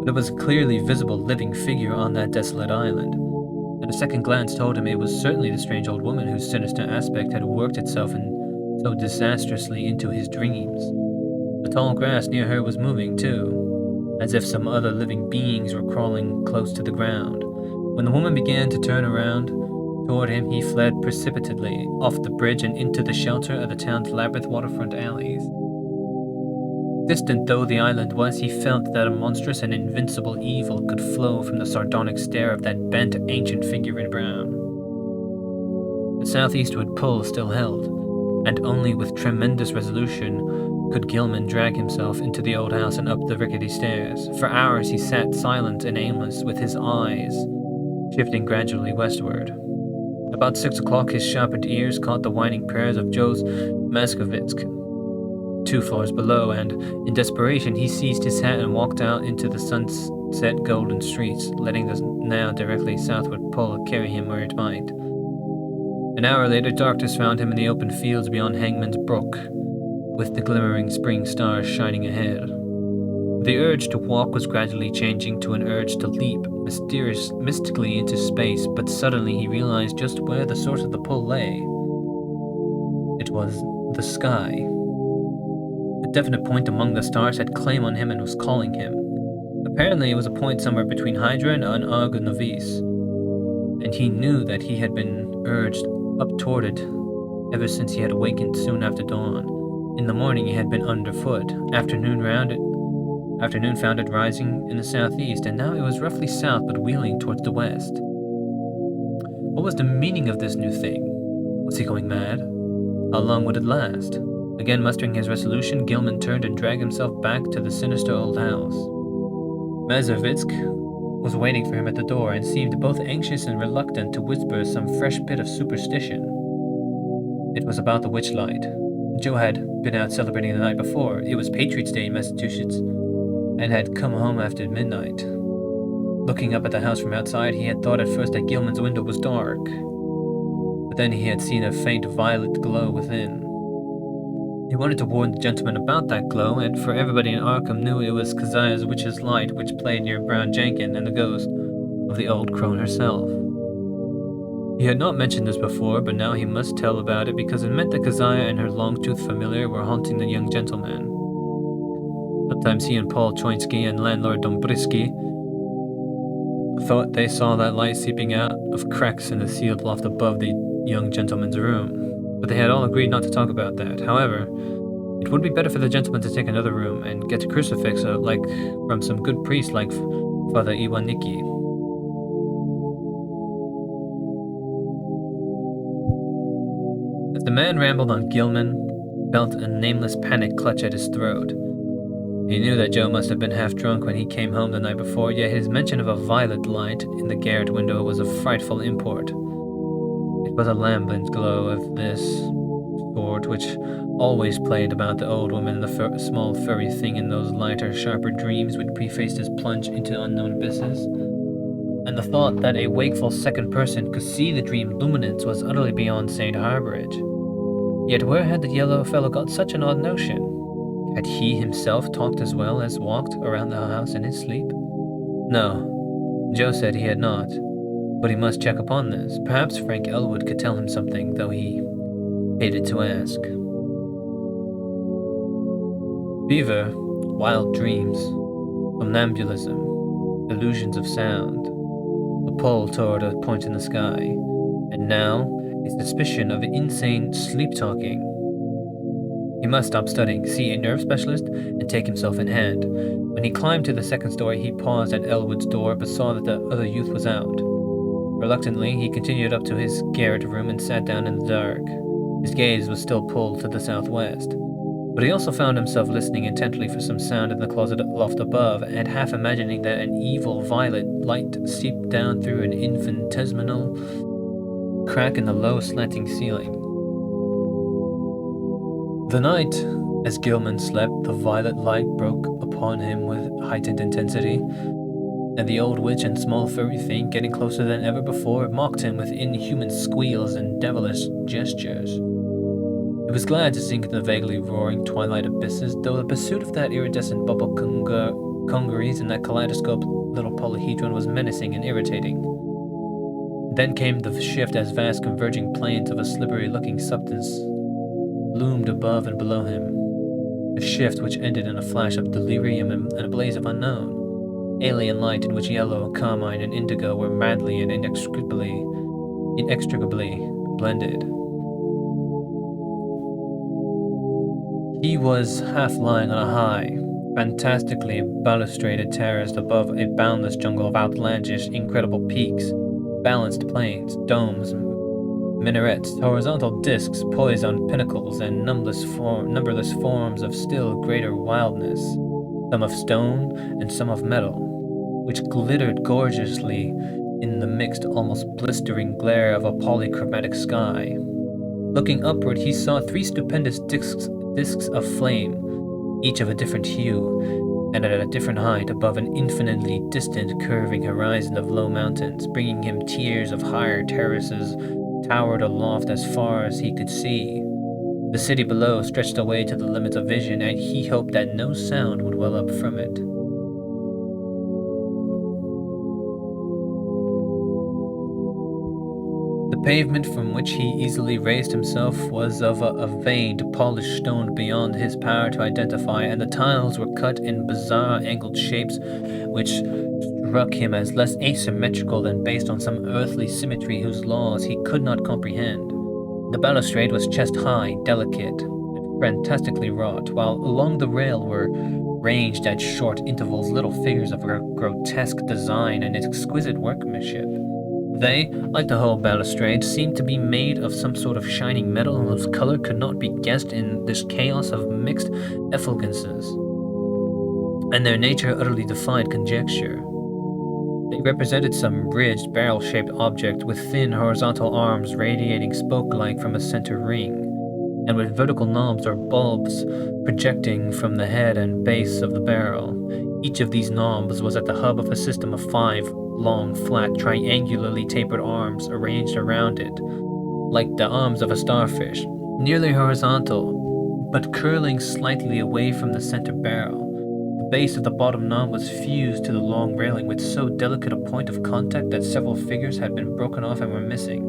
There was a clearly visible living figure on that desolate island, and a second glance told him it was certainly the strange old woman whose sinister aspect had worked itself so disastrously into his dreams. The tall grass near her was moving, too, as if some other living beings were crawling close to the ground. When the woman began to turn around toward him, he fled precipitately off the bridge and into the shelter of the town's labyrinth waterfront alleys. Distant though the island was, he felt that a monstrous and invincible evil could flow from the sardonic stare of that bent ancient figure in brown. The southeastward pull still held, and only with tremendous resolution could Gilman drag himself into the old house and up the rickety stairs. For hours he sat silent and aimless, with his eyes shifting gradually westward. About 6 o'clock his sharpened ears caught the whining prayers of Joe's Maskovitsk 2 floors below, and in desperation he seized his hat and walked out into the sunset golden streets, letting the now directly southward pull carry him where it might. An hour later darkness found him in the open fields beyond Hangman's Brook, with the glimmering spring stars shining ahead. The urge to walk was gradually changing to an urge to leap mystically into space, but suddenly he realized just where the source of the pull lay. It was the sky. A definite point among the stars had claim on him and was calling him. Apparently it was a point somewhere between Hydra and Argo Novis, and he knew that he had been urged up toward it ever since he had awakened soon after dawn. In the morning he had been underfoot. Afternoon found it rising in the southeast, and now it was roughly south but wheeling towards the west. What was the meaning of this new thing? Was he going mad? How long would it last? Again mustering his resolution, Gilman turned and dragged himself back to the sinister old house. Mazovitsk was waiting for him at the door and seemed both anxious and reluctant to whisper some fresh bit of superstition. It was about the witchlight. Joe had been out celebrating the night before. It was Patriots' Day in Massachusetts, and had come home after midnight. Looking up at the house from outside, he had thought at first that Gilman's window was dark, but then he had seen a faint violet glow within. He wanted to warn the gentleman about that glow, and for everybody in Arkham knew it was Keziah's witch's light which played near Brown Jenkin and the ghost of the old crone herself. He had not mentioned this before, but now he must tell about it because it meant that Keziah and her long-toothed familiar were haunting the young gentleman. Sometimes he and Paul Choinsky and landlord Dombrisky thought they saw that light seeping out of cracks in the sealed loft above the young gentleman's room, but they had all agreed not to talk about that. However, it would be better for the gentleman to take another room and get a crucifix like from some good priest like Father Iwaniki. As the man rambled on, Gilman felt a nameless panic clutch at his throat. He knew that Joe must have been half drunk when he came home the night before, yet his mention of a violet light in the garret window was of frightful import. It was a lambent glow of this sort which always played about the old woman and the small furry thing in those lighter, sharper dreams which prefaced his plunge into unknown abysses. And the thought that a wakeful second person could see the dream luminance was utterly beyond St. Harborage. Yet where had the yellow fellow got such an odd notion? Had he himself talked as well as walked around the house in his sleep? No, Joe said he had not, but he must check upon this. Perhaps Frank Elwood could tell him something, though he hated to ask. Fever, wild dreams, somnambulism, illusions of sound, the pull toward a point in the sky, and now a suspicion of insane sleep-talking. He must stop studying, see a nerve specialist, and take himself in hand. When he climbed to the second story, he paused at Elwood's door but saw that the other youth was out. Reluctantly, he continued up to his garret room and sat down in the dark. His gaze was still pulled to the southwest, but he also found himself listening intently for some sound in the closet loft above, and half imagining that an evil violet light seeped down through an infinitesimal crack in the low slanting ceiling. The night, as Gilman slept, the violet light broke upon him with heightened intensity, and the old witch and small furry thing, getting closer than ever before, mocked him with inhuman squeals and devilish gestures. He was glad to sink into the vaguely roaring twilight abysses, though the pursuit of that iridescent bubble congeries and that kaleidoscope little polyhedron was menacing and irritating. Then came the shift as vast converging planes of a slippery-looking substance loomed above and below him. A shift which ended in a flash of delirium and a blaze of unknown, alien light in which yellow, carmine, and indigo were madly and inextricably blended. He was half lying on a high, fantastically balustraded terrace above a boundless jungle of outlandish, incredible peaks, balanced plains, domes, minarets, horizontal discs poised on pinnacles, and numberless forms of still greater wildness, some of stone and some of metal, which glittered gorgeously in the mixed, almost blistering glare of a polychromatic sky. Looking upward, he saw 3 stupendous discs of flame, each of a different hue, and at a different height above an infinitely distant curving horizon of low mountains, bringing him tiers of higher terraces towered aloft as far as he could see. The city below stretched away to the limits of vision, and he hoped that no sound would well up from it. The pavement from which he easily raised himself was of a veined, polished stone beyond his power to identify, and the tiles were cut in bizarre angled shapes which struck him as less asymmetrical than based on some earthly symmetry whose laws he could not comprehend. The balustrade was chest-high, delicate, and fantastically wrought, while along the rail were ranged at short intervals little figures of grotesque design and exquisite workmanship. They, like the whole balustrade, seemed to be made of some sort of shining metal whose color could not be guessed in this chaos of mixed effulgences, and their nature utterly defied conjecture. They represented some ridged, barrel-shaped object with thin horizontal arms radiating spoke-like from a center ring, and with vertical knobs or bulbs projecting from the head and base of the barrel. Each of these knobs was at the hub of a system of 5 long, flat, triangularly tapered arms arranged around it, like the arms of a starfish, nearly horizontal, but curling slightly away from the center barrel. The base of the bottom knob was fused to the long railing with so delicate a point of contact that several figures had been broken off and were missing.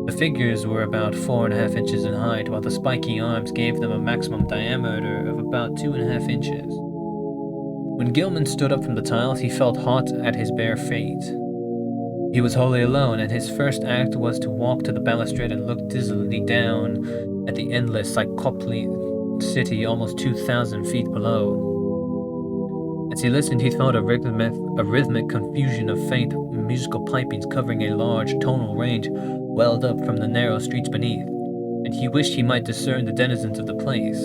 The figures were about 4.5 inches in height, while the spiky arms gave them a maximum diameter of about 2.5 inches. When Gilman stood up from the tiles, he felt hot at his bare feet. He was wholly alone, and his first act was to walk to the balustrade and look dizzily down at the endless, cyclopean city almost 2,000 feet below. As he listened, he thought a rhythmic confusion of faint musical pipings covering a large tonal range welled up from the narrow streets beneath, and and he wished he might discern the denizens of the place.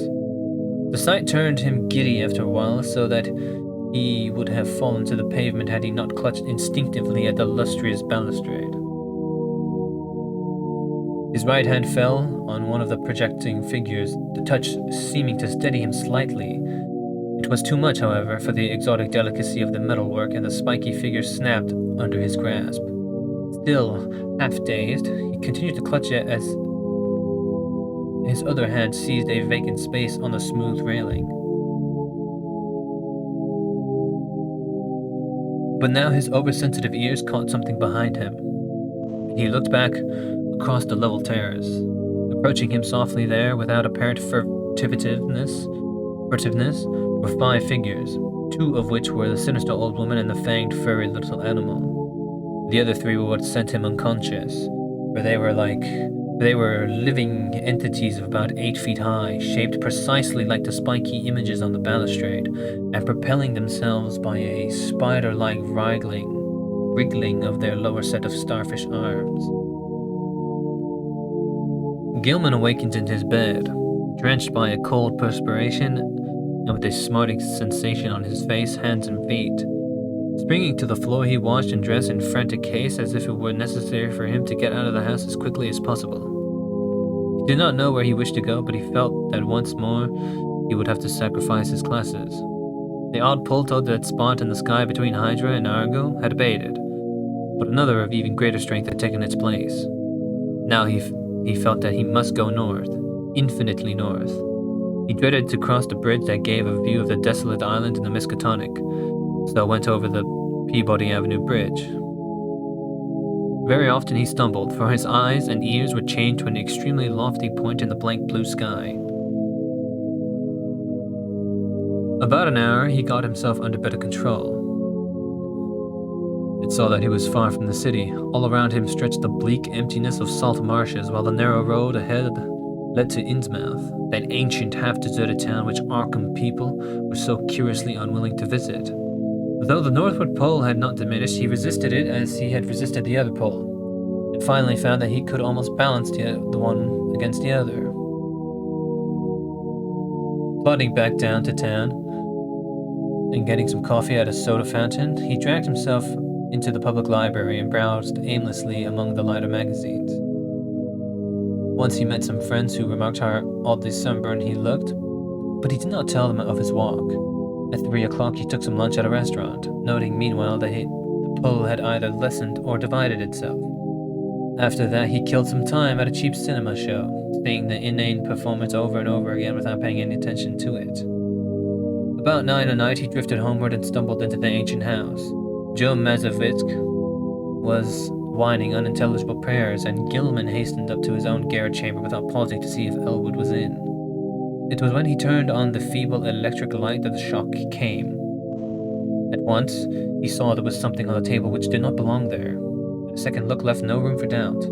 The sight turned him giddy after a while, so that he would have fallen to the pavement had he not clutched instinctively at the lustrous balustrade. His right hand fell on one of the projecting figures, the touch seeming to steady him slightly. It was too much, however, for the exotic delicacy of the metalwork, and the spiky figure snapped under his grasp. Still, half dazed, he continued to clutch it as his other hand seized a vacant space on the smooth railing. But now his oversensitive ears caught something behind him. He looked back across the level terrace. Approaching him softly there, without apparent furtiveness, were 5 figures, 2 of which were the sinister old woman and the fanged, furry little animal. The other 3 were what sent him unconscious, for they were living entities of about 8 feet high, shaped precisely like the spiky images on the balustrade, and propelling themselves by a spider-like wriggling of their lower set of starfish arms. Gilman awakened in his bed, drenched by a cold perspiration and with a smarting sensation on his face, hands, and feet. Springing to the floor, he washed and dressed in frantic haste, as if it were necessary for him to get out of the house as quickly as possible. He did not know where he wished to go, but he felt that once more he would have to sacrifice his classes. The odd pull toward that spot in the sky between Hydra and Argo had abated, but another of even greater strength had taken its place. Now he felt that he must go north, infinitely north. He dreaded to cross the bridge that gave a view of the desolate island in the Miskatonic, so went over the Peabody Avenue Bridge. Very often he stumbled, for his eyes and ears were chained to an extremely lofty point in the blank blue sky. About an hour, he got himself under better control. It saw that he was far from the city. All around him stretched the bleak emptiness of salt marshes, while the narrow road ahead led to Innsmouth, that ancient half-deserted town which Arkham people were so curiously unwilling to visit. Though the Northward Pole had not diminished, he resisted it as he had resisted the other pole, and finally found that he could almost balance the one against the other. Plodding back down to town and getting some coffee at a soda fountain, he dragged himself into the public library and browsed aimlessly among the lighter magazines. Once he met some friends who remarked how oddly sunburned he looked, but he did not tell them of his walk. At 3 o'clock he took some lunch at a restaurant, noting meanwhile that the pull had either lessened or divided itself. After that he killed some time at a cheap cinema show, seeing the inane performance over and over again without paying any attention to it. About 9 at night he drifted homeward and stumbled into the ancient house. Joe Mazovitz was whining unintelligible prayers, and Gilman hastened up to his own garret chamber without pausing to see if Elwood was in. It was when he turned on the feeble electric light that the shock came. At once, he saw there was something on the table which did not belong there. A second look left no room for doubt.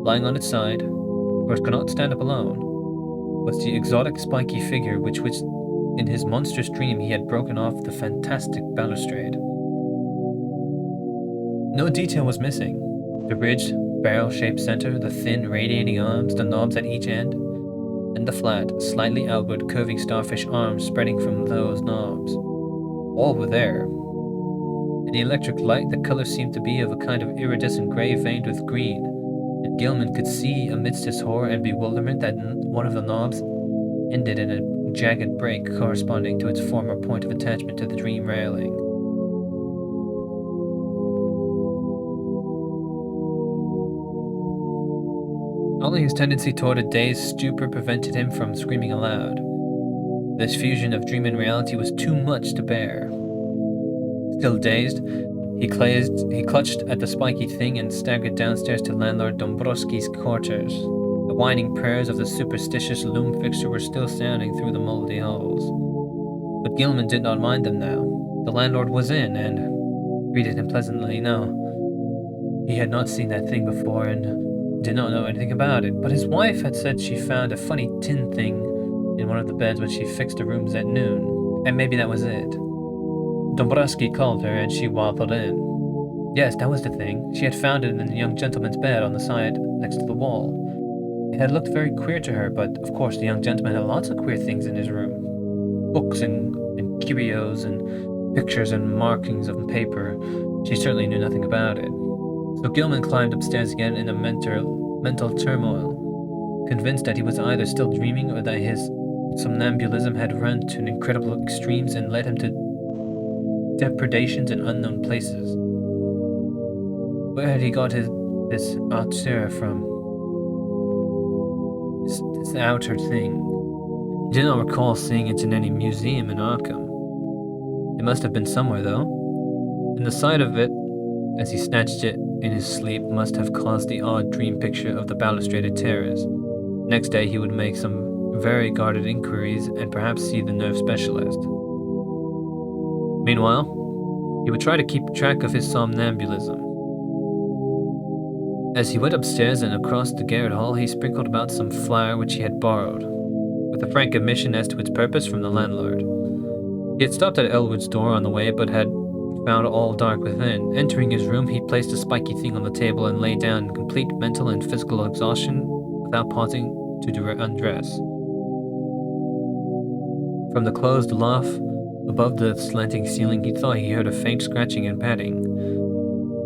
Lying on its side, for it could not stand up alone, was the exotic spiky figure which in his monstrous dream he had broken off the fantastic balustrade. No detail was missing. The ridged, barrel-shaped center, the thin, radiating arms, the knobs at each end, and the flat, slightly outward, curving starfish arms spreading from those knobs. All were there. In the electric light, the color seemed to be of a kind of iridescent gray veined with green, and Gilman could see amidst his horror and bewilderment that one of the knobs ended in a jagged break corresponding to its former point of attachment to the dream railing. Only his tendency toward a dazed stupor prevented him from screaming aloud. This fusion of dream and reality was too much to bear. Still dazed, he clutched at the spiky thing and staggered downstairs to landlord Dombrowski's quarters. The whining prayers of the superstitious loom fixture were still sounding through the moldy halls. But Gilman did not mind them now. The landlord was in and greeted him pleasantly. No, he had not seen that thing before and did not know anything about it, but his wife had said she found a funny tin thing in one of the beds when she fixed the rooms at noon, and maybe that was it. Dombrowski called her, and she waddled in. Yes, that was the thing. She had found it in the young gentleman's bed on the side next to the wall. It had looked very queer to her, but of course the young gentleman had lots of queer things in his room. Books and curios and pictures and markings of paper. She certainly knew nothing about it. So Gilman climbed upstairs again in a mental turmoil, convinced that he was either still dreaming or that his somnambulism had run to incredible extremes and led him to depredations in unknown places. Where had he got this auteur from? This outer thing. He did not recall seeing it in any museum in Arkham. It must have been somewhere, though, and the sight of it, as he snatched it in his sleep, must have caused the odd dream picture of the balustraded terrace. Next day he would make some very guarded inquiries and perhaps see the nerve specialist. Meanwhile, he would try to keep track of his somnambulism. As he went upstairs and across the garret hall, he sprinkled about some flour which he had borrowed, with a frank admission as to its purpose from the landlord. He had stopped at Elwood's door on the way, but had found all dark within. Entering his room, he placed a spiky thing on the table and lay down in complete mental and physical exhaustion without pausing to undress. From the closed loft above the slanting ceiling, he thought he heard a faint scratching and patting,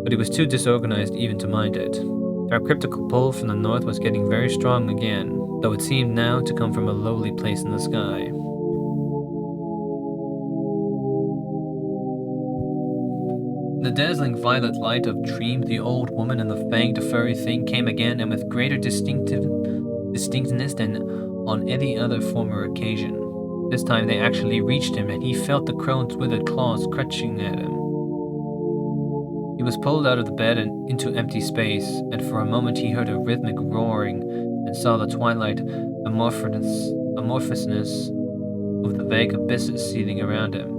but he was too disorganized even to mind it. Our cryptical pull from the north was getting very strong again, though it seemed now to come from a lowly place in the sky. The dazzling violet light of Dream, the old woman and the fanged furry thing came again, and with greater distinctness than on any other former occasion. This time they actually reached him, and he felt the crone's withered claws clutching at him. He was pulled out of the bed and into empty space, and for a moment he heard a rhythmic roaring and saw the twilight amorphousness of the vague abysses seething around him.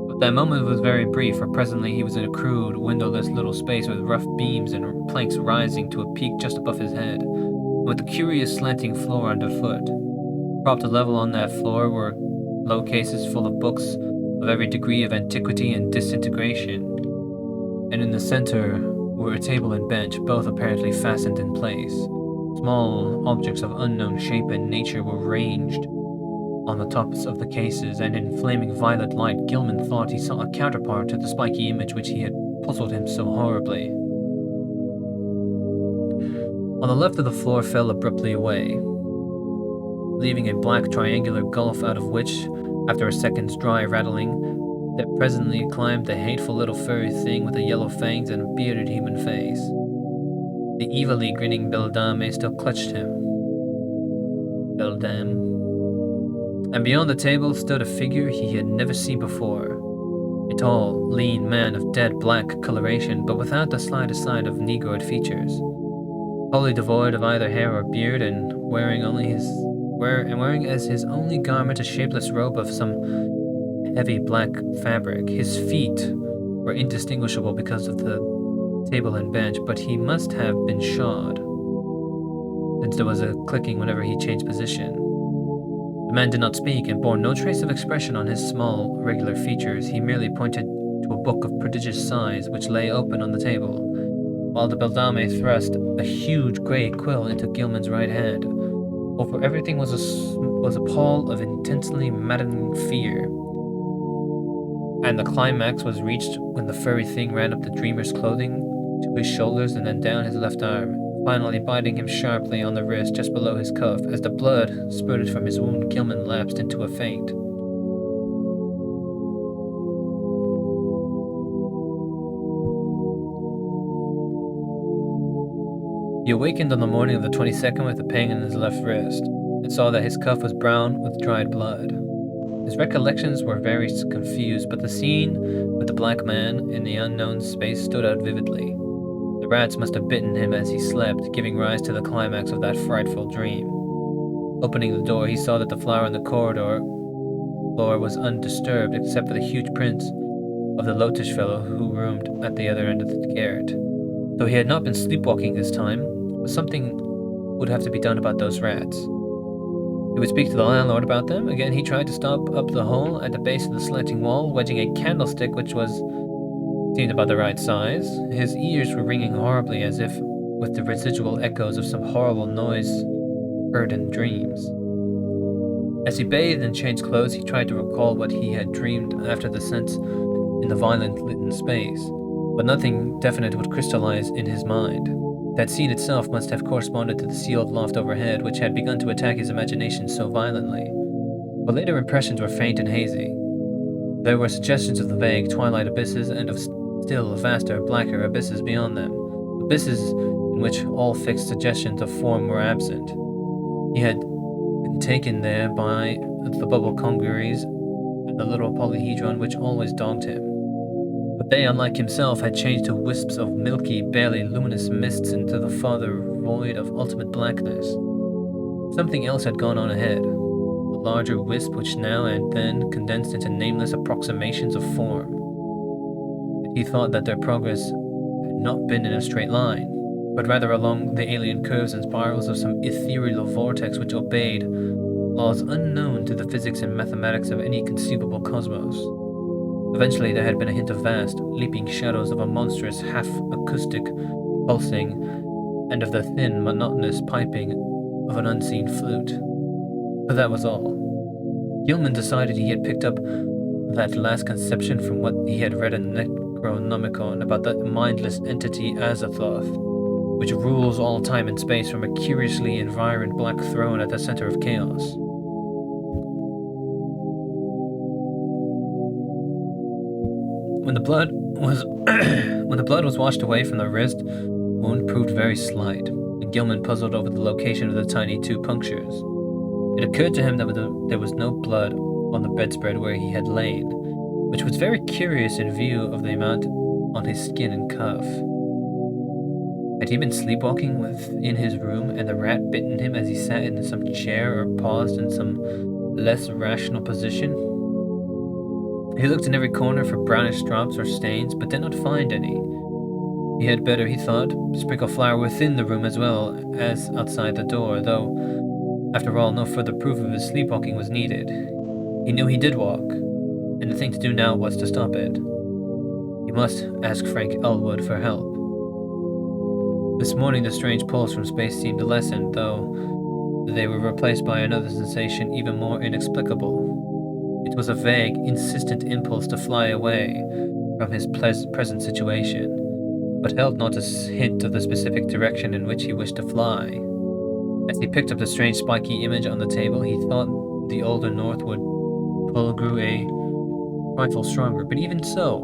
But that moment was very brief, for presently he was in a crude, windowless little space with rough beams and planks rising to a peak just above his head, and with a curious slanting floor underfoot. Propped level on that floor were low cases full of books of every degree of antiquity and disintegration, and in the center were a table and bench, both apparently fastened in place. Small objects of unknown shape and nature were ranged on the tops of the cases, and in flaming violet light Gilman thought he saw a counterpart to the spiky image which he had puzzled him so horribly. On the left of the floor fell abruptly away, leaving a black triangular gulf out of which, after a second's dry rattling, there presently climbed the hateful little furry thing with the yellow fangs and a bearded human face. The evilly grinning beldame still clutched him. Beldame. And beyond the table stood a figure he had never seen before. A tall, lean man of dead black coloration, but without the slightest sign of negroid features. Wholly devoid of either hair or beard, and wearing as his only garment a shapeless robe of some heavy black fabric. His feet were indistinguishable because of the table and bench, but he must have been shod, since there was a clicking whenever he changed position. The man did not speak, and bore no trace of expression on his small, regular features. He merely pointed to a book of prodigious size which lay open on the table, while the beldame thrust a huge grey quill into Gilman's right hand. Over everything was a pall of intensely maddening fear. And the climax was reached when the furry thing ran up the dreamer's clothing to his shoulders and then down his left arm, finally biting him sharply on the wrist just below his cuff. As the blood spurted from his wound, Gilman lapsed into a faint. He awakened on the morning of the 22nd with a pain in his left wrist, and saw that his cuff was brown with dried blood. His recollections were very confused, but the scene with the black man in the unknown space stood out vividly. The rats must have bitten him as he slept, giving rise to the climax of that frightful dream. Opening the door, he saw that the floor on the corridor floor was undisturbed except for the huge prints of the loutish fellow who roomed at the other end of the garret. Though he had not been sleepwalking this time, something would have to be done about those rats. He would speak to the landlord about them. Again he tried to stop up the hole at the base of the slanting wall, wedging a candlestick which seemed about the right size. His ears were ringing horribly as if with the residual echoes of some horrible noise heard in dreams. As he bathed and changed clothes, he tried to recall what he had dreamed after the sense in the violet lit space, but nothing definite would crystallize in his mind. That scene itself must have corresponded to the sealed loft overhead, which had begun to attack his imagination so violently. But later impressions were faint and hazy. There were suggestions of the vague twilight abysses and of still vaster, blacker abysses beyond them, abysses in which all fixed suggestions of form were absent. He had been taken there by the bubble congeries and the little polyhedron which always dogged him. But they, unlike himself, had changed to wisps of milky, barely luminous mists into the farther void of ultimate blackness. Something else had gone on ahead, a larger wisp which now and then condensed into nameless approximations of form. And he thought that their progress had not been in a straight line, but rather along the alien curves and spirals of some ethereal vortex which obeyed laws unknown to the physics and mathematics of any conceivable cosmos. Eventually there had been a hint of vast, leaping shadows of a monstrous, half-acoustic pulsing, and of the thin, monotonous piping of an unseen flute. But that was all. Gilman decided he had picked up that last conception from what he had read in Necronomicon about the mindless entity Azathoth, which rules all time and space from a curiously environed black throne at the center of chaos. When the blood was washed away from the wrist, the wound proved very slight, and Gilman puzzled over the location of the tiny 2 punctures. It occurred to him that there was no blood on the bedspread where he had lain, which was very curious in view of the amount on his skin and cuff. Had he been sleepwalking within his room, and the rat bitten him as he sat in some chair or paused in some less rational position? He looked in every corner for brownish drops or stains, but did not find any. He had better, he thought, sprinkle flour within the room as well as outside the door, though, after all, no further proof of his sleepwalking was needed. He knew he did walk, and the thing to do now was to stop it. He must ask Frank Elwood for help. This morning the strange pulls from space seemed to lessen, though they were replaced by another sensation even more inexplicable. It was a vague, insistent impulse to fly away from his present situation, but held not a hint of the specific direction in which he wished to fly. As he picked up the strange spiky image on the table, he thought the older northward pull grew a trifle stronger, but even so,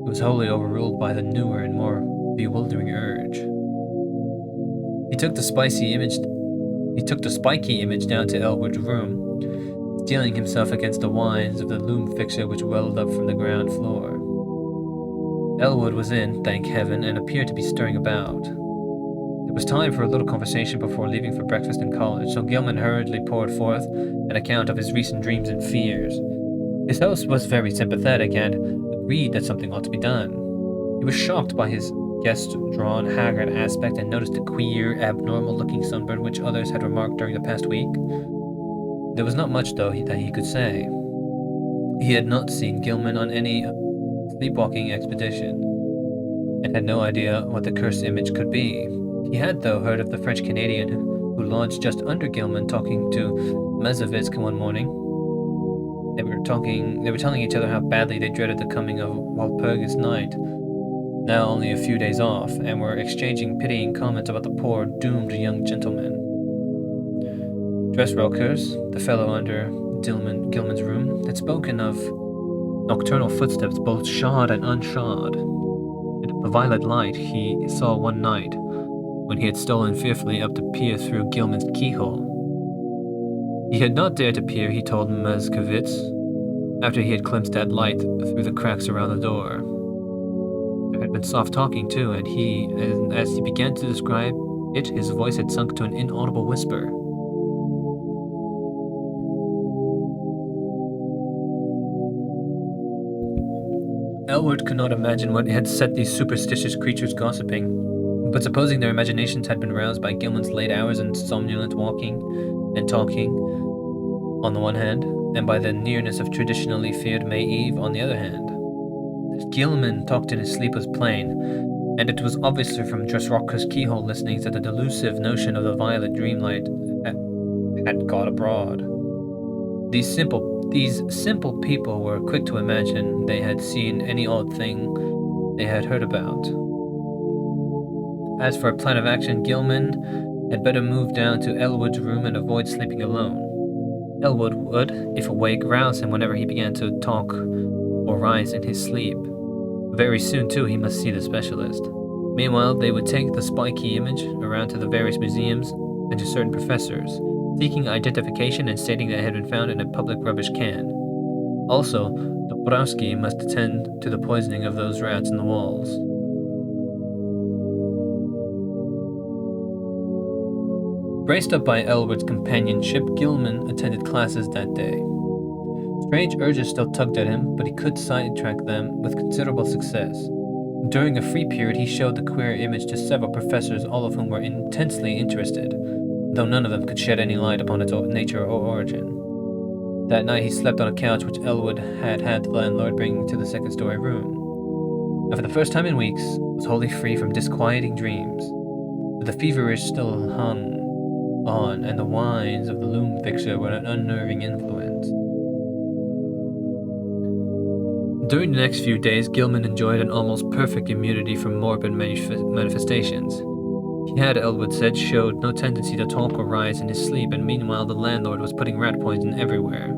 it was wholly overruled by the newer and more bewildering urge. He took the spiky image down to Elwood's room, steeling himself against the whines of the loom fixture which welled up from the ground floor. Elwood was in, thank heaven, and appeared to be stirring about. There was time for a little conversation before leaving for breakfast in college, so Gilman hurriedly poured forth an account of his recent dreams and fears. His host was very sympathetic and agreed that something ought to be done. He was shocked by his guest's drawn, haggard aspect and noticed the queer, abnormal-looking sunburn which others had remarked during the past week. There was not much, though, that he could say. He had not seen Gilman on any sleepwalking expedition, and had no idea what the cursed image could be. He had, though, heard of the French-Canadian who lodged just under Gilman talking to Mazovitz one morning. They were telling each other how badly they dreaded the coming of Walpurgis Night, now only a few days off, and were exchanging pitying comments about the poor, doomed young gentleman. Dressrokers, the fellow under Gilman's room, had spoken of nocturnal footsteps both shod and unshod, and of the violet light he saw one night when he had stolen fearfully up to peer through Gilman's keyhole. He had not dared to peer, he told Mazovitz, after he had glimpsed that light through the cracks around the door. There had been soft talking, too, and as he began to describe it, his voice had sunk to an inaudible whisper. Elwood could not imagine what had set these superstitious creatures gossiping, but supposing their imaginations had been roused by Gilman's late hours and somnolent walking and talking, on the one hand, and by the nearness of traditionally feared May Eve on the other hand. That Gilman talked in his sleep was plain, and it was obviously from Dressrocker's keyhole listenings that the delusive notion of the violet dreamlight had got abroad. These simple people were quick to imagine they had seen any odd thing they had heard about. As for a plan of action, Gilman had better move down to Elwood's room and avoid sleeping alone. Elwood would, if awake, rouse him whenever he began to talk or rise in his sleep. Very soon, too, he must see the specialist. Meanwhile, they would take the spiky image around to the various museums and to certain professors, seeking identification and stating that it had been found in a public rubbish can. Also, Dombrowski must attend to the poisoning of those rats in the walls. Braced up by Elwood's companionship, Gilman attended classes that day. Strange urges still tugged at him, but he could sidetrack them with considerable success. During a free period, he showed the queer image to several professors, all of whom were intensely interested, though none of them could shed any light upon its nature or origin. That night he slept on a couch which Elwood had the landlord bring to the second-story room, and for the first time in weeks was wholly free from disquieting dreams. But the feverish still hung on, and the whines of the loom fixture were an unnerving influence. During the next few days, Gilman enjoyed an almost perfect immunity from morbid manifestations. He had, Elwood said, showed no tendency to talk or rise in his sleep, and meanwhile the landlord was putting rat poison everywhere.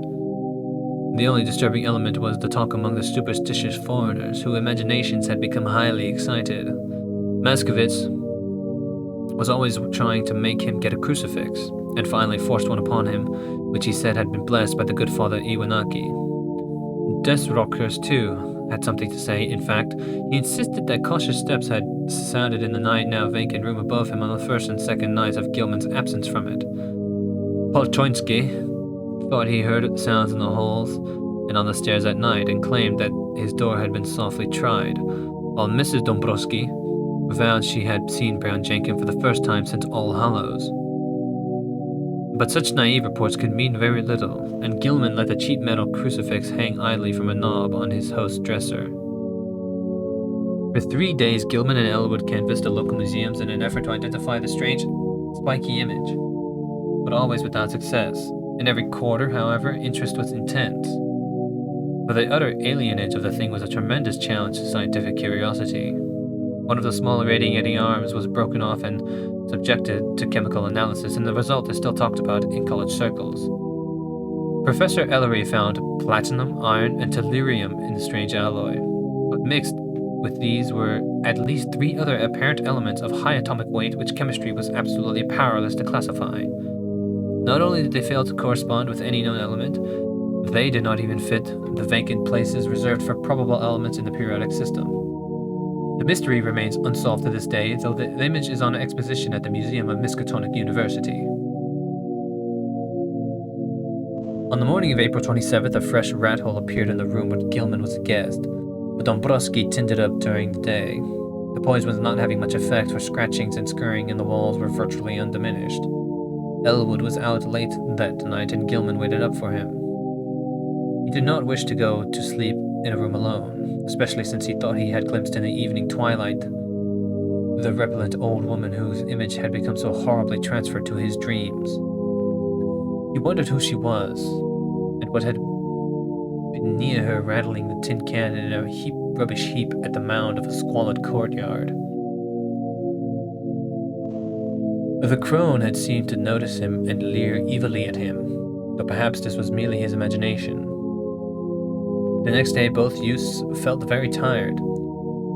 The only disturbing element was the talk among the superstitious foreigners, whose imaginations had become highly excited. Maskovitz was always trying to make him get a crucifix, and finally forced one upon him, which he said had been blessed by the good Father Iwanaki. Desrockers, too, had something to say. In fact, he insisted that cautious steps had sounded in the now vacant room above him on the first and second nights of Gilman's absence from it. Polchoinsky thought he heard sounds in the halls and on the stairs at night, and claimed that his door had been softly tried, while Mrs. Dombrowski vowed she had seen Brown Jenkin for the first time since All Hallows. But such naive reports could mean very little, and Gilman let the cheap metal crucifix hang idly from a knob on his host's dresser. For 3 days, Gilman and Elwood canvassed the local museums in an effort to identify the strange, spiky image, but always without success. In every quarter, however, interest was intense, for the utter alienage of the thing was a tremendous challenge to scientific curiosity. One of the small radiating arms was broken off and subjected to chemical analysis, and the result is still talked about in college circles. Professor Ellery found platinum, iron, and tellurium in the strange alloy, but mixed with these were at least 3 other apparent elements of high atomic weight which chemistry was absolutely powerless to classify. Not only did they fail to correspond with any known element, they did not even fit the vacant places reserved for probable elements in the periodic system. The mystery remains unsolved to this day, though the image is on exposition at the Museum of Miskatonic University. On the morning of April 27th, a fresh rat hole appeared in the room where Gilman was a guest, but Dombrowski tinned it up during the day. The poison was not having much effect, for scratchings and scurrying in the walls were virtually undiminished. Elwood was out late that night, and Gilman waited up for him. He did not wish to go to sleep in a room alone, especially since he thought he had glimpsed in the evening twilight the repellent old woman whose image had become so horribly transferred to his dreams. He wondered who she was, and what had been near her rattling the tin can in a rubbish heap at the mound of a squalid courtyard. The crone had seemed to notice him and leer evilly at him, though perhaps this was merely his imagination. The next day both youths felt very tired,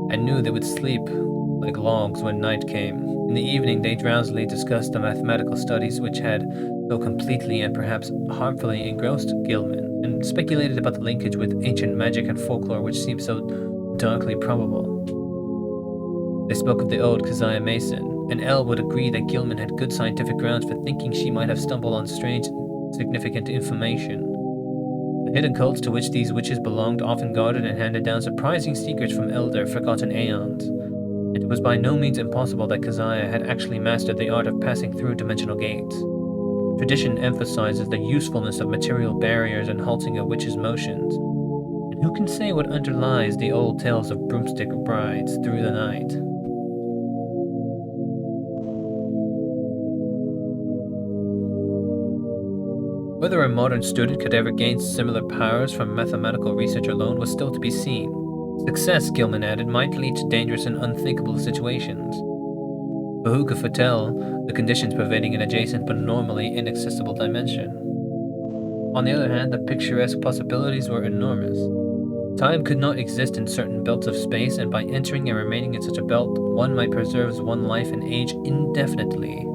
and knew they would sleep like logs when night came. In the evening they drowsily discussed the mathematical studies which had so completely and perhaps harmfully engrossed Gilman, and speculated about the linkage with ancient magic and folklore which seemed so darkly probable. They spoke of the old Keziah Mason, and Elwood agreed that Gilman had good scientific grounds for thinking she might have stumbled on strange, significant information. The hidden cults to which these witches belonged often guarded and handed down surprising secrets from elder, forgotten aeons. It was by no means impossible that Keziah had actually mastered the art of passing through dimensional gates. Tradition emphasizes the usefulness of material barriers and halting a witch's motions. And who can say what underlies the old tales of broomstick brides through the night? Whether a modern student could ever gain similar powers from mathematical research alone was still to be seen. Success, Gilman added, might lead to dangerous and unthinkable situations. But who could foretell the conditions pervading an adjacent but normally inaccessible dimension? On the other hand, the picturesque possibilities were enormous. Time could not exist in certain belts of space, and by entering and remaining in such a belt, one might preserve one's life and age indefinitely,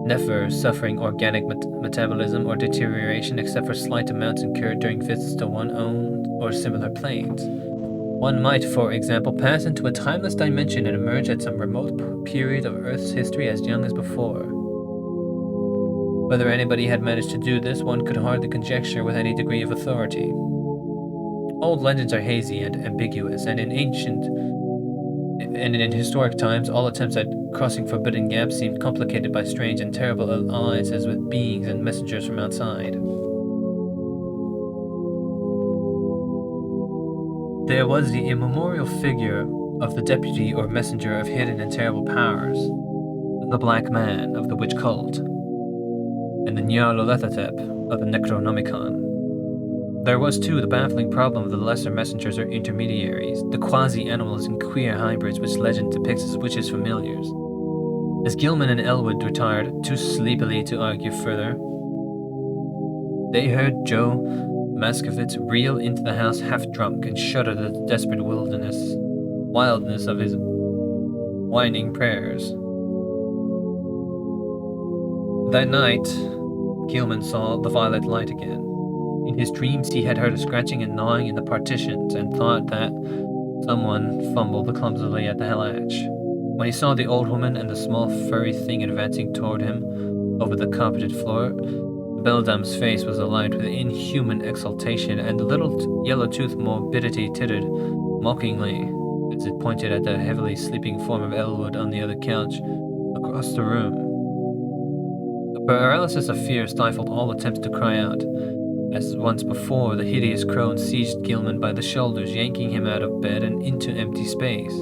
never suffering organic metabolism or deterioration except for slight amounts incurred during visits to one's own or similar planes. One might, for example, pass into a timeless dimension and emerge at some remote period of Earth's history as young as before. Whether anybody had managed to do this, one could hardly conjecture with any degree of authority. Old legends are hazy and ambiguous, and in historic times, all attempts at crossing forbidden gaps seemed complicated by strange and terrible alliances with beings and messengers from outside. There was the immemorial figure of the deputy or messenger of hidden and terrible powers, the Black Man of the Witch Cult, and the Nyarlathotep of the Necronomicon. There was, too, the baffling problem of the lesser messengers or intermediaries, the quasi-animals and queer hybrids which legend depicts as witches' familiars. As Gilman and Elwood retired, too sleepily to argue further, they heard Joe Maskovitz reel into the house half-drunk and shudder at the desperate wildness of his whining prayers. That night, Gilman saw the violet light again. In his dreams, he had heard a scratching and gnawing in the partitions and thought that someone fumbled clumsily at the latch. When he saw the old woman and the small furry thing advancing toward him over the carpeted floor, the beldame's face was alight with inhuman exultation, and the little yellow-toothed morbidity tittered mockingly as it pointed at the heavily sleeping form of Elwood on the other couch across the room. The paralysis of fear stifled all attempts to cry out. As once before, the hideous crone seized Gilman by the shoulders, yanking him out of bed and into empty space.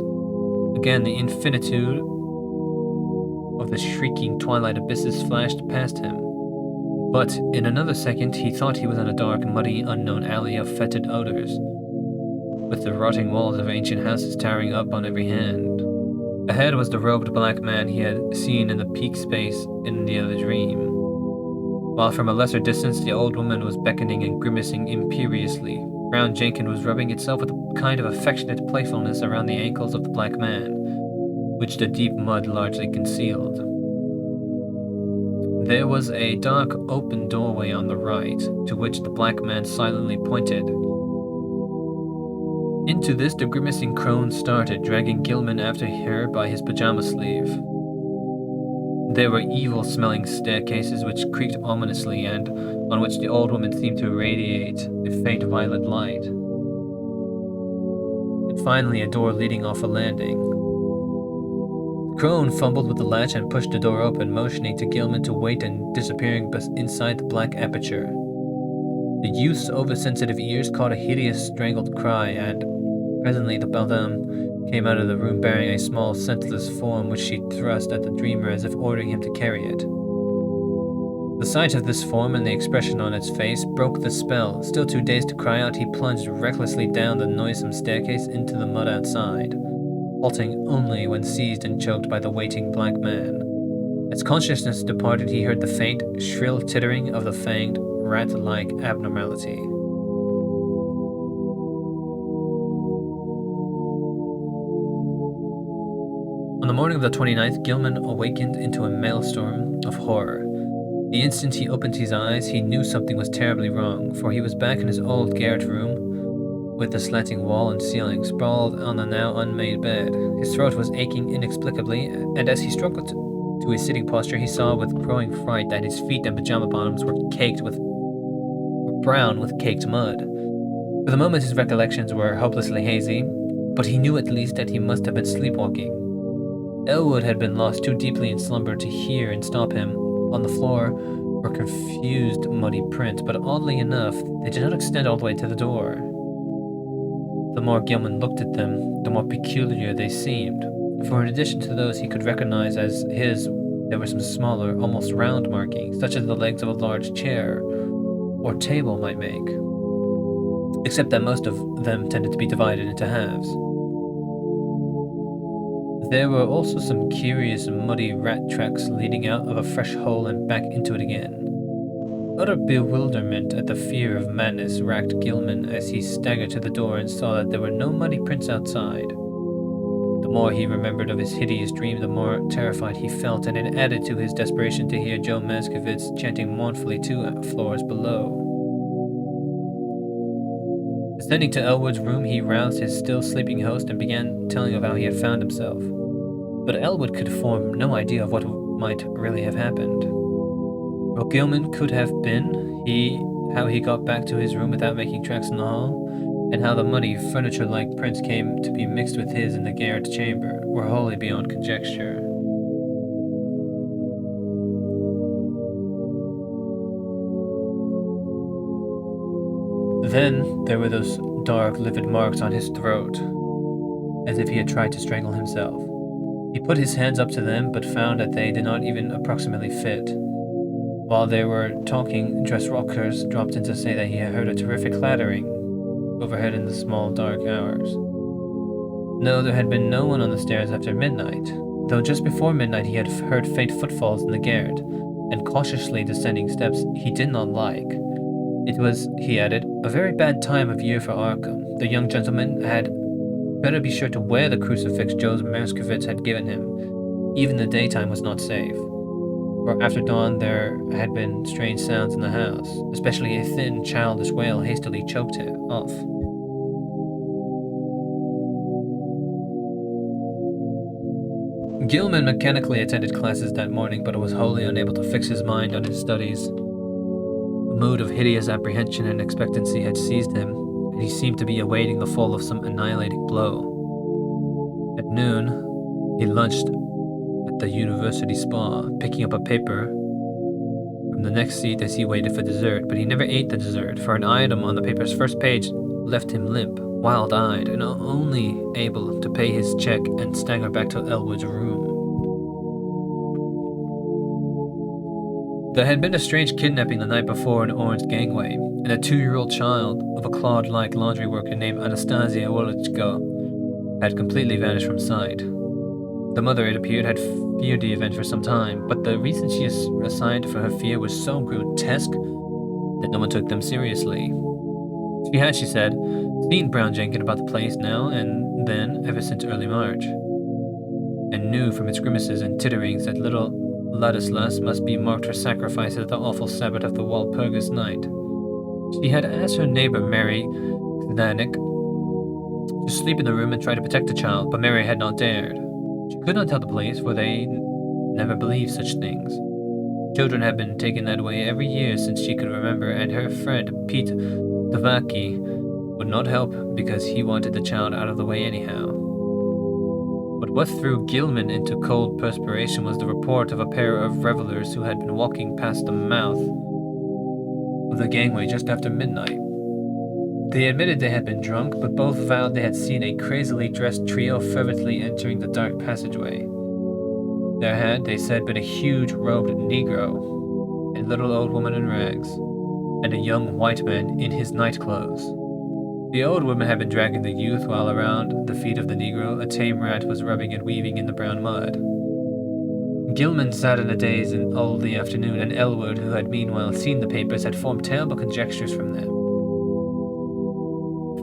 Again, the infinitude of the shrieking twilight abysses flashed past him. But in another second, he thought he was in a dark, muddy, unknown alley of fetid odors, with the rotting walls of ancient houses towering up on every hand. Ahead was the robed black man he had seen in the peak space in the other dream, while from a lesser distance the old woman was beckoning and grimacing imperiously. Brown Jenkins was rubbing itself with a kind of affectionate playfulness around the ankles of the black man, which the deep mud largely concealed. There was a dark open doorway on the right, to which the black man silently pointed. Into this the grimacing crone started, dragging Gilman after her by his pajama sleeve. There were evil-smelling staircases which creaked ominously and on which the old woman seemed to radiate a faint violet light. And finally a door leading off a landing. The crone fumbled with the latch and pushed the door open, motioning to Gilman to wait and disappearing inside the black aperture. The youth's oversensitive ears caught a hideous strangled cry, and presently the beldame came out of the room bearing a small, senseless form which she thrust at the dreamer as if ordering him to carry it. The sight of this form and the expression on its face broke the spell. Still too dazed to cry out, he plunged recklessly down the noisome staircase into the mud outside, halting only when seized and choked by the waiting black man. As consciousness departed, he heard the faint, shrill tittering of the fanged, rat-like abnormality. On the morning of the 29th, Gilman awakened into a maelstrom of horror. The instant he opened his eyes, he knew something was terribly wrong, for he was back in his old garret room, with the slanting wall and ceiling, sprawled on the now unmade bed. His throat was aching inexplicably, and as he struggled to his sitting posture, he saw with growing fright that his feet and pajama bottoms were brown with caked mud. For the moment his recollections were hopelessly hazy, but he knew at least that he must have been sleepwalking. Elwood had been lost too deeply in slumber to hear and stop him. On the floor were confused, muddy prints, but oddly enough, they did not extend all the way to the door. The more Gilman looked at them, the more peculiar they seemed, for in addition to those he could recognize as his There were some smaller, almost round markings, such as the legs of a large chair or table might make, except that most of them tended to be divided into halves. There were also some curious muddy rat tracks leading out of a fresh hole and back into it again. Utter bewilderment at the fear of madness racked Gilman as he staggered to the door and saw that there were no muddy prints outside. The more he remembered of his hideous dream, the more terrified he felt, and it added to his desperation to hear Joe Maskovitz chanting mournfully 2 floors below. Ascending to Elwood's room, he roused his still sleeping host and began telling of how he had found himself. But Elwood could form no idea of what might really have happened. What Gilman could have been, how he got back to his room without making tracks in the hall, and how the muddy, furniture-like prints came to be mixed with his in the garret chamber, were wholly beyond conjecture. Then there were those dark, livid marks on his throat, as if he had tried to strangle himself. He put his hands up to them, but found that they did not even approximately fit. While they were talking, dress rockers dropped in to say that he had heard a terrific clattering overhead in the small dark hours. No, there had been no one on the stairs after midnight, though just before midnight he had heard faint footfalls in the garret, and cautiously descending steps he did not like. It was, he added, a very bad time of year for Arkham. The young gentleman had better be sure to wear the crucifix Joe Maskovitz had given him. Even the daytime was not safe. For after dawn there had been strange sounds in the house, especially a thin, childish wail hastily choked it off. Gilman mechanically attended classes that morning, but was wholly unable to fix his mind on his studies. A mood of hideous apprehension and expectancy had seized him, and he seemed to be awaiting the fall of some annihilating blow. At noon, he lunched at the university spa, picking up a paper from the next seat as he waited for dessert, but he never ate the dessert, for an item on the paper's first page left him limp, wild-eyed, and only able to pay his check and stagger back to Elwood's room. There had been a strange kidnapping the night before in Orange Gangway, and a 2-year-old child of a Claude-like laundry worker named Anastasia Wolichko had completely vanished from sight. The mother, it appeared, had feared the event for some time, but the reason she assigned for her fear was so grotesque that no one took them seriously. She had, she said, seen Brown Jenkins about the place now and then ever since early March, and knew from its grimaces and titterings that little Ladislas must be marked for sacrifice at the awful Sabbath of the Walpurgis night. She had asked her neighbor, Mary Kdanik, to sleep in the room and try to protect the child, but Mary had not dared. She could not tell the police, for they never believed such things. Children had been taken that way every year since she could remember, and her friend, Pete Tavaki, would not help because he wanted the child out of the way anyhow. But what threw Gilman into cold perspiration was the report of a pair of revelers who had been walking past the mouth of the gangway just after midnight. They admitted they had been drunk, but both vowed they had seen a crazily dressed trio fervently entering the dark passageway. There had, they said, been a huge robed Negro, a little old woman in rags, and a young white man in his nightclothes. The old woman had been dragging the youth, while around the feet of the Negro a tame rat was rubbing and weaving in the brown mud. Gilman sat in a daze all the afternoon, and Elwood, who had meanwhile seen the papers, had formed terrible conjectures from them.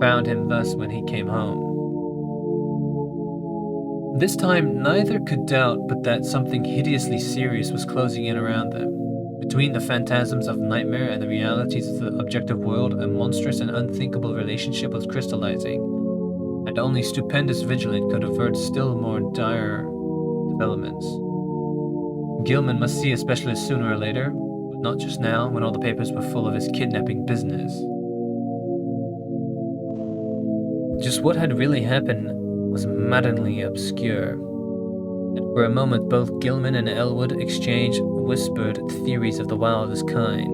Found him thus when he came home. This time neither could doubt but that something hideously serious was closing in around them. Between the phantasms of nightmare and the realities of the objective world, a monstrous and unthinkable relationship was crystallizing, and only stupendous vigilance could avert still more dire developments. Gilman must see a specialist sooner or later, but not just now, when all the papers were full of his kidnapping business. Just what had really happened was maddeningly obscure, and for a moment both Gilman and Elwood exchanged whispered theories of the wildest kind.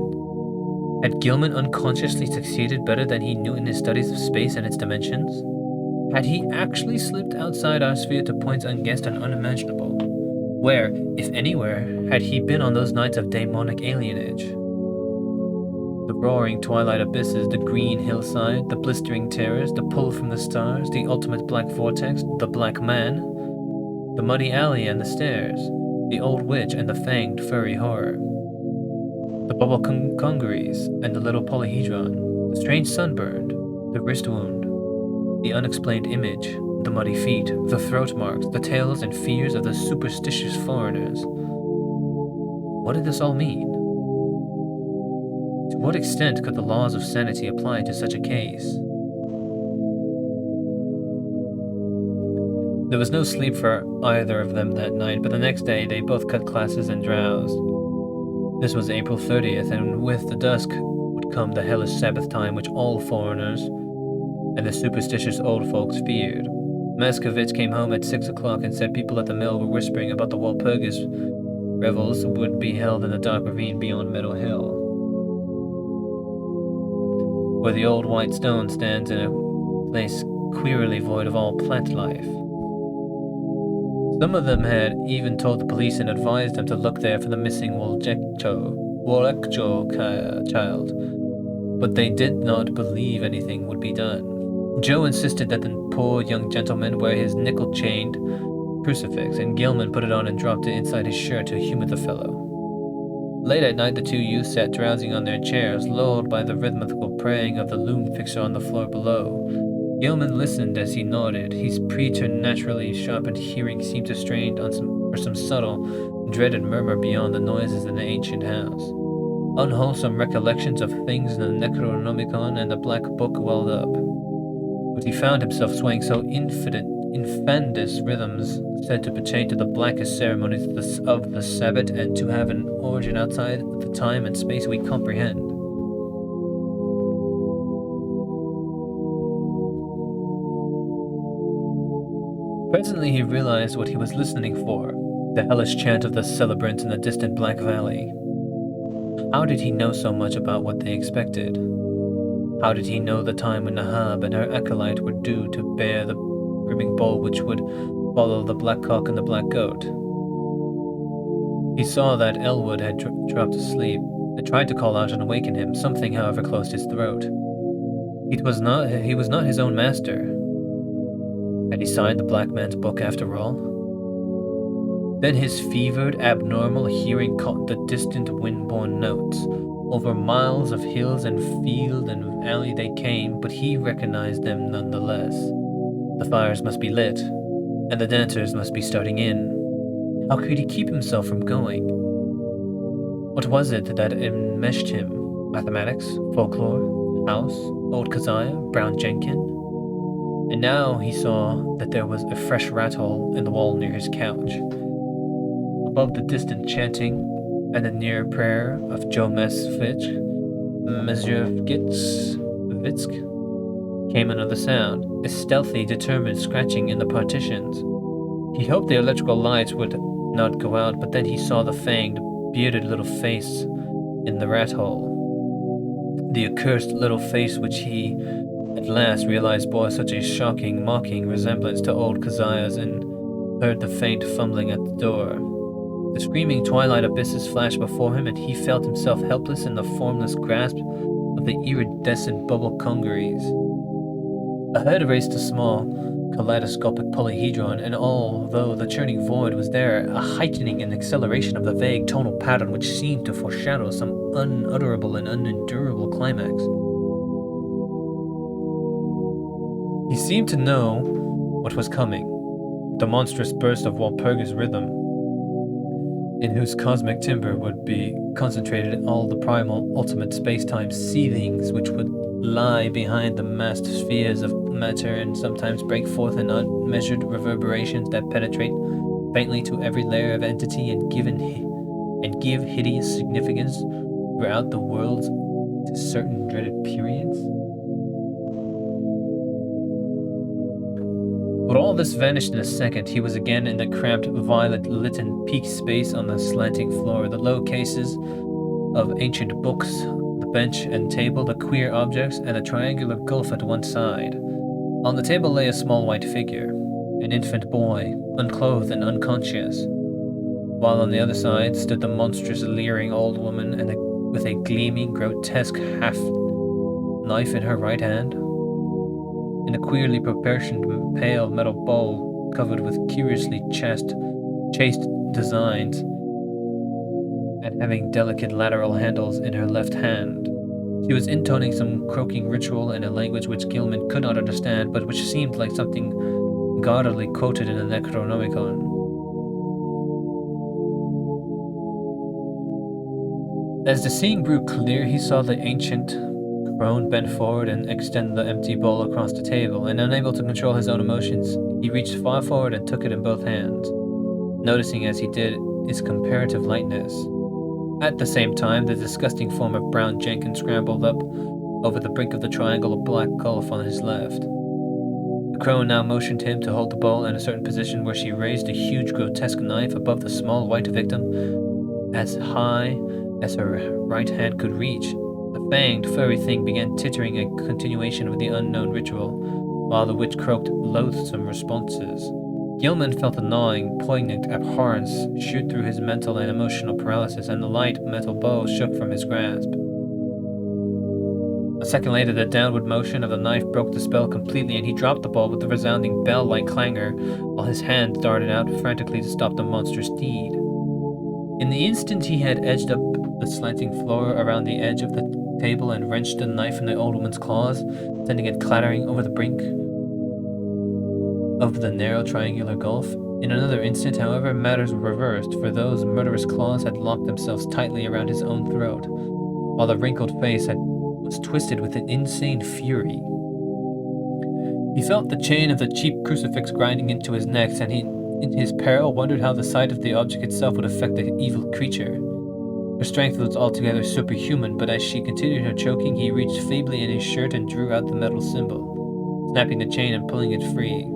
Had Gilman unconsciously succeeded better than he knew in his studies of space and its dimensions? Had he actually slipped outside our sphere to points unguessed and unimaginable? Where, if anywhere, had he been on those nights of demonic alienage? The roaring twilight abysses, the green hillside, the blistering terrors, the pull from the stars, the ultimate black vortex, the black man, the muddy alley and the stairs, the old witch and the fanged furry horror, the bubble congeries and the little polyhedron, the strange sunburn, the wrist wound, the unexplained image, the muddy feet, the throat marks, the tales and fears of the superstitious foreigners. What did this all mean? To what extent could the laws of sanity apply to such a case? There was no sleep for either of them that night, but the next day they both cut classes and drowsed. This was April 30th, and with the dusk would come the hellish Sabbath time which all foreigners and the superstitious old folks feared. Maskovich came home at 6 o'clock and said people at the mill were whispering about the Walpurgis revels would be held in the dark ravine beyond Meadow Hill, where the old white stone stands in a place queerly void of all plant life. Some of them had even told the police and advised them to look there for the missing Wolekjo child, but they did not believe anything would be done. Joe insisted that the poor young gentleman wear his nickel-chained crucifix, and Gilman put it on and dropped it inside his shirt to humor the fellow. Late at night, the two youths sat drowsing on their chairs, lulled by the rhythmical praying of the loom fixer on the floor below. Gilman listened as he nodded. His preternaturally sharpened hearing seemed to strain for some subtle, dreaded murmur beyond the noises in the ancient house. Unwholesome recollections of things in the Necronomicon and the Black Book welled up. But he found himself swaying so infandous rhythms said to pertain to the blackest ceremonies of the Sabbath and to have an origin outside the time and space we comprehend. Presently he realized what he was listening for, the hellish chant of the celebrants in the distant Black Valley. How did he know so much about what they expected? How did he know the time when Nahab and her acolyte were due to bear the brimming bowl which would follow the black cock and the black goat? He saw that Elwood had dropped asleep and tried to call out and awaken him. Something, however, closed his throat. He was not his own master. Had he signed the black man's book after all? Then his fevered, abnormal hearing caught the distant wind-borne notes. Over miles of hills and field and alley they came, but he recognized them nonetheless. The fires must be lit, and the dancers must be starting in. How could he keep himself from going? What was it that enmeshed him? Mathematics, folklore, house, old Keziah, brown Jenkin? And now he saw that there was a fresh rat hole in the wall near his couch. Above the distant chanting and the near prayer of Joe Mesjevitsk came another sound, a stealthy, determined scratching in the partitions. He hoped the electrical lights would not go out, but then he saw the fanged, bearded little face in the rat hole. The accursed little face which he at last realized bore such a shocking, mocking resemblance to old Keziah's, and heard the faint fumbling at the door. The screaming twilight abysses flashed before him, and he felt himself helpless in the formless grasp of the iridescent bubble congeries. Ahead raced a small, kaleidoscopic polyhedron, and although the churning void was there, a heightening and acceleration of the vague tonal pattern which seemed to foreshadow some unutterable and unendurable climax. He seemed to know what was coming, the monstrous burst of Walpurgis rhythm, in whose cosmic timbre would be concentrated all the primal, ultimate space-time seethings which would lie behind the massed spheres of matter and sometimes break forth in unmeasured reverberations that penetrate faintly to every layer of entity and give hideous significance throughout the worlds to certain dreaded periods. But all this vanished in a second. He was again in the cramped, violet-lit peak space on the slanting floor, the low cases of ancient books, the bench and table, the queer objects, and a triangular gulf at one side. On the table lay a small white figure, an infant boy, unclothed and unconscious. while on the other side stood the monstrous, leering old woman with a gleaming, grotesque half-knife in her right hand, and a queerly proportioned pale metal bowl covered with curiously chased designs and having delicate lateral handles in her left hand. She was intoning some croaking ritual in a language which Gilman could not understand, but which seemed like something gaudily quoted in a Necronomicon. As the scene grew clear, he saw the ancient crone bend forward and extend the empty bowl across the table, and unable to control his own emotions, he reached far forward and took it in both hands, noticing as he did its comparative lightness. At the same time, the disgusting form of Brown Jenkins scrambled up over the brink of the triangle of black gulf on his left. The crone now motioned him to hold the bowl in a certain position where she raised a huge grotesque knife above the small white victim as high as her right hand could reach. The fanged, furry thing began tittering a continuation of the unknown ritual, while the witch croaked loathsome responses. Gilman felt a gnawing, poignant abhorrence shoot through his mental and emotional paralysis, and the light metal bow shook from his grasp. A second later, the downward motion of the knife broke the spell completely, and he dropped the ball with a resounding bell-like clangor, while his hand darted out frantically to stop the monstrous deed. In the instant he had edged up the slanting floor around the edge of the table and wrenched the knife from the old woman's claws, sending it clattering over the brink of the narrow triangular gulf. In another instant, however, matters were reversed, for those murderous claws had locked themselves tightly around his own throat, while the wrinkled face was twisted with an insane fury. He felt the chain of the cheap crucifix grinding into his neck, and he, in his peril, wondered how the sight of the object itself would affect the evil creature. Her strength was altogether superhuman, but as she continued her choking, he reached feebly in his shirt and drew out the metal symbol, snapping the chain and pulling it free.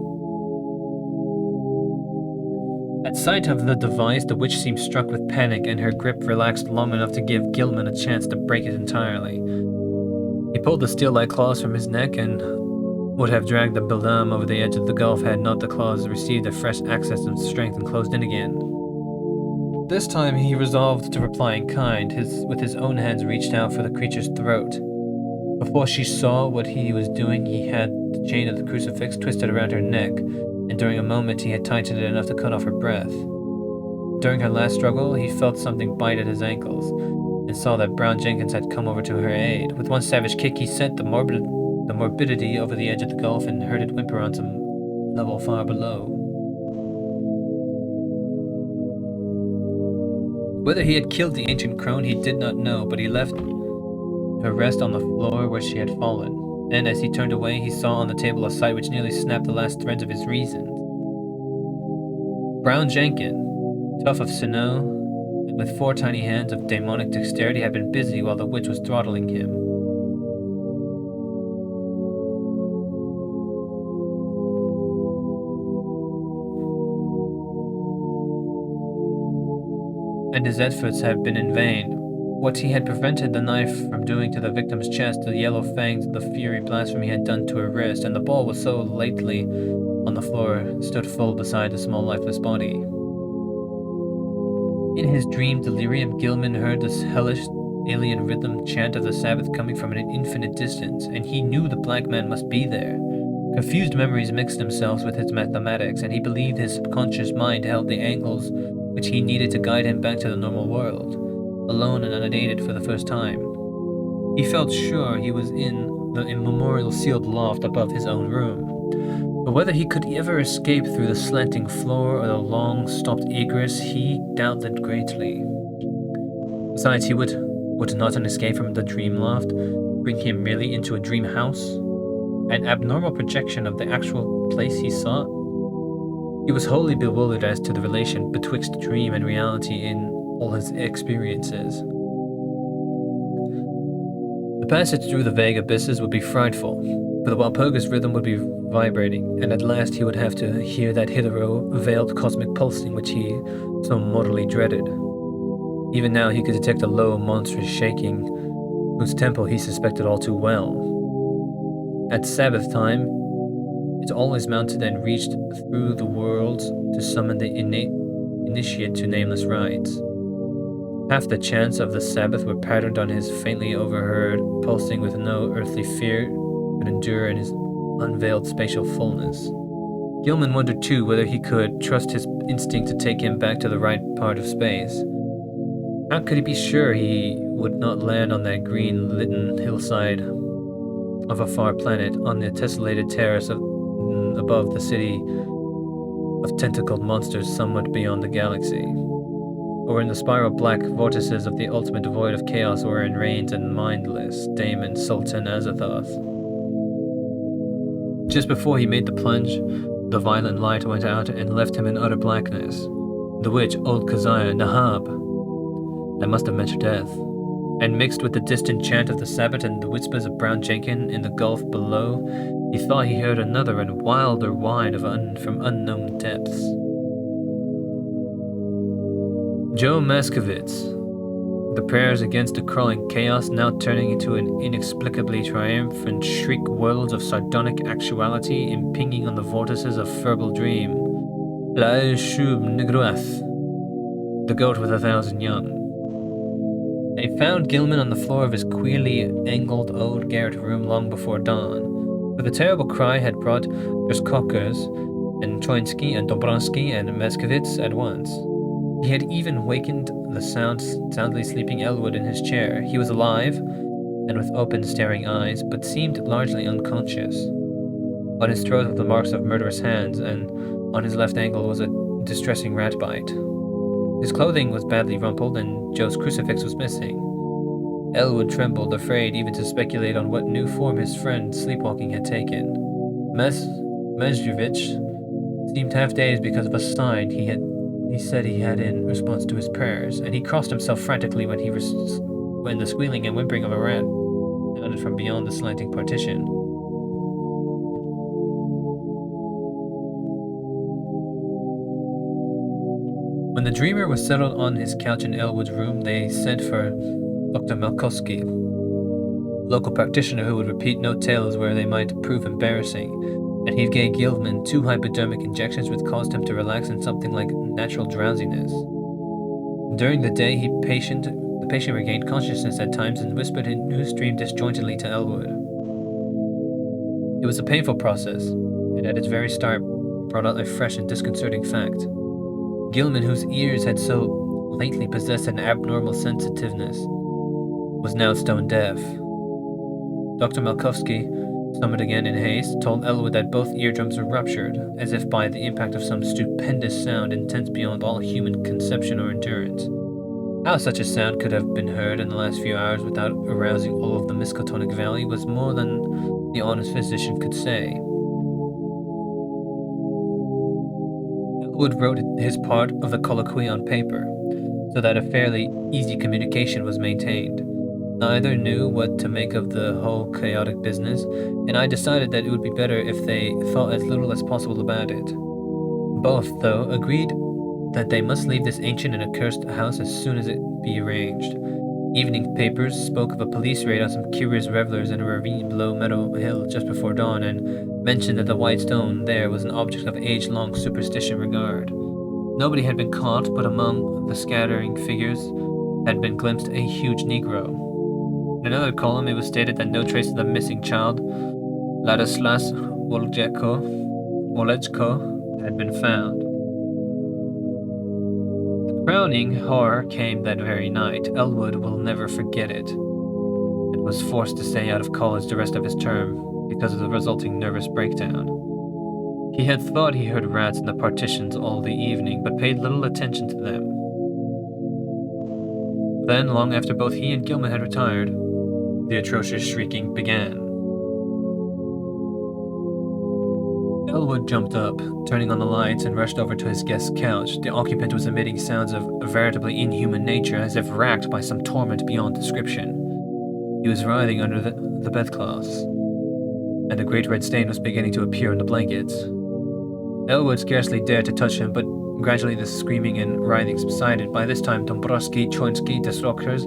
At sight of the device, the witch seemed struck with panic, and her grip relaxed long enough to give Gilman a chance to break it entirely. He pulled the steel-like claws from his neck and would have dragged the beldam over the edge of the gulf had not the claws received a fresh access of strength and closed in again. This time he resolved to reply in kind. With his own hands reached out for the creature's throat. Before she saw what he was doing, he had the chain of the crucifix twisted around her neck, and during a moment he had tightened it enough to cut off her breath. During her last struggle, he felt something bite at his ankles, and saw that Brown Jenkins had come over to her aid. With one savage kick, he sent the morbidity over the edge of the gulf and heard it whimper on some level far below. Whether he had killed the ancient crone, he did not know, but he left her rest on the floor where she had fallen. Then, as he turned away, he saw on the table a sight which nearly snapped the last threads of his reason. Brown Jenkins, tough of sinew, and with 4 tiny hands of demonic dexterity, had been busy while the witch was throttling him. And his efforts had been in vain. What he had prevented the knife from doing to the victim's chest, the yellow fangs of the fury blasphemy had done to her wrist, and the ball was so lately on the floor, stood full beside the small lifeless body. In his dream delirium, Gilman heard this hellish alien rhythm chant of the Sabbath coming from an infinite distance, and he knew the black man must be there. Confused memories mixed themselves with his mathematics, and he believed his subconscious mind held the angles which he needed to guide him back to the normal world, alone and unaided for the first time. He felt sure he was in the immemorial sealed loft above his own room, but whether he could ever escape through the slanting floor or the long stopped egress, he doubted greatly. Besides, he would not an escape from the dream loft bring him merely into a dream house, an abnormal projection of the actual place he sought? He was wholly bewildered as to the relation betwixt dream and reality in all his experiences. The passage through the vague abysses would be frightful, for the Walpurgis rhythm would be vibrating, and at last he would have to hear that hitherto veiled cosmic pulsing which he so mortally dreaded. Even now he could detect a low, monstrous shaking, whose tempo he suspected all too well. At Sabbath time, it always mounted and reached through the worlds to summon the initiate to nameless rites. Half the chants of the Sabbath were patterned on his faintly overheard, pulsing with no earthly fear could endure in his unveiled spatial fullness. Gilman wondered too whether he could trust his instinct to take him back to the right part of space. How could he be sure he would not land on that green-litten hillside of a far planet, on the tessellated terrace above the city of tentacled monsters somewhat beyond the galaxy? Or in the spiral black vortices of the ultimate void of chaos wherein reigns and mindless Daemon Sultan Azathoth? Just before he made the plunge, the violent light went out and left him in utter blackness. The witch, old Keziah, Nahab, that must have meant her death. And mixed with the distant chant of the Sabbath and the whispers of Brown Jenkin in the gulf below, he thought he heard another and wilder whine from unknown depths. Joe Maskovitz, the prayers against the crawling chaos now turning into an inexplicably triumphant shriek worlds of sardonic actuality impinging on the vortices of verbal dream. La Shub Nigruath, the goat with 1,000 young. They found Gilman on the floor of his queerly angled old garret room long before dawn, for the terrible cry had brought Grskokers and Choinsky and Dobronsky and Maskovitz at once. He had even wakened the soundly sleeping Elwood in his chair. He was alive, and with open, staring eyes, but seemed largely unconscious. On his throat were the marks of murderous hands, and on his left ankle was a distressing rat bite. His clothing was badly rumpled, and Joe's crucifix was missing. Elwood trembled, afraid even to speculate on what new form his friend sleepwalking had taken. Mezjevich seemed half-dazed because of a sign he said he had in response to his prayers, and he crossed himself frantically when the squealing and whimpering of a rat sounded from beyond the slanting partition. When the dreamer was settled on his couch in Elwood's room, they sent for Dr. Malkowski, local practitioner who would repeat no tales where they might prove embarrassing, and he gave Gilman 2 hypodermic injections which caused him to relax in something like natural drowsiness. During the day, the patient regained consciousness at times and whispered in new stream disjointedly to Elwood. It was a painful process, and at its very start brought out a fresh and disconcerting fact. Gilman, whose ears had so lately possessed an abnormal sensitiveness, was now stone deaf. Dr. Malkowski, summoned again in haste, told Elwood that both eardrums were ruptured, as if by the impact of some stupendous sound intense beyond all human conception or endurance. How such a sound could have been heard in the last few hours without arousing all of the Miskatonic Valley was more than the honest physician could say. Elwood wrote his part of the colloquy on paper, so that a fairly easy communication was maintained. Neither knew what to make of the whole chaotic business, and I decided that it would be better if they thought as little as possible about it. Both, though, agreed that they must leave this ancient and accursed house as soon as it be arranged. Evening papers spoke of a police raid on some curious revelers in a ravine below Meadow Hill just before dawn, and mentioned that the white stone there was an object of age-long superstition regard. Nobody had been caught, but among the scattering figures had been glimpsed a huge Negro. In another column, it was stated that no trace of the missing child, Ladislas Wolejko, had been found. The crowning horror came that very night. Elwood will never forget it, and was forced to stay out of college the rest of his term because of the resulting nervous breakdown. He had thought he heard rats in the partitions all the evening, but paid little attention to them. Then, long after both he and Gilman had retired, the atrocious shrieking began. Elwood jumped up, turning on the lights, and rushed over to his guest's couch. The occupant was emitting sounds of a veritably inhuman nature, as if racked by some torment beyond description. He was writhing under the bedclothes, and a great red stain was beginning to appear on the blankets. Elwood scarcely dared to touch him, but gradually the screaming and writhing subsided. By this time, Dombrowski, Choinsky, Desrokers,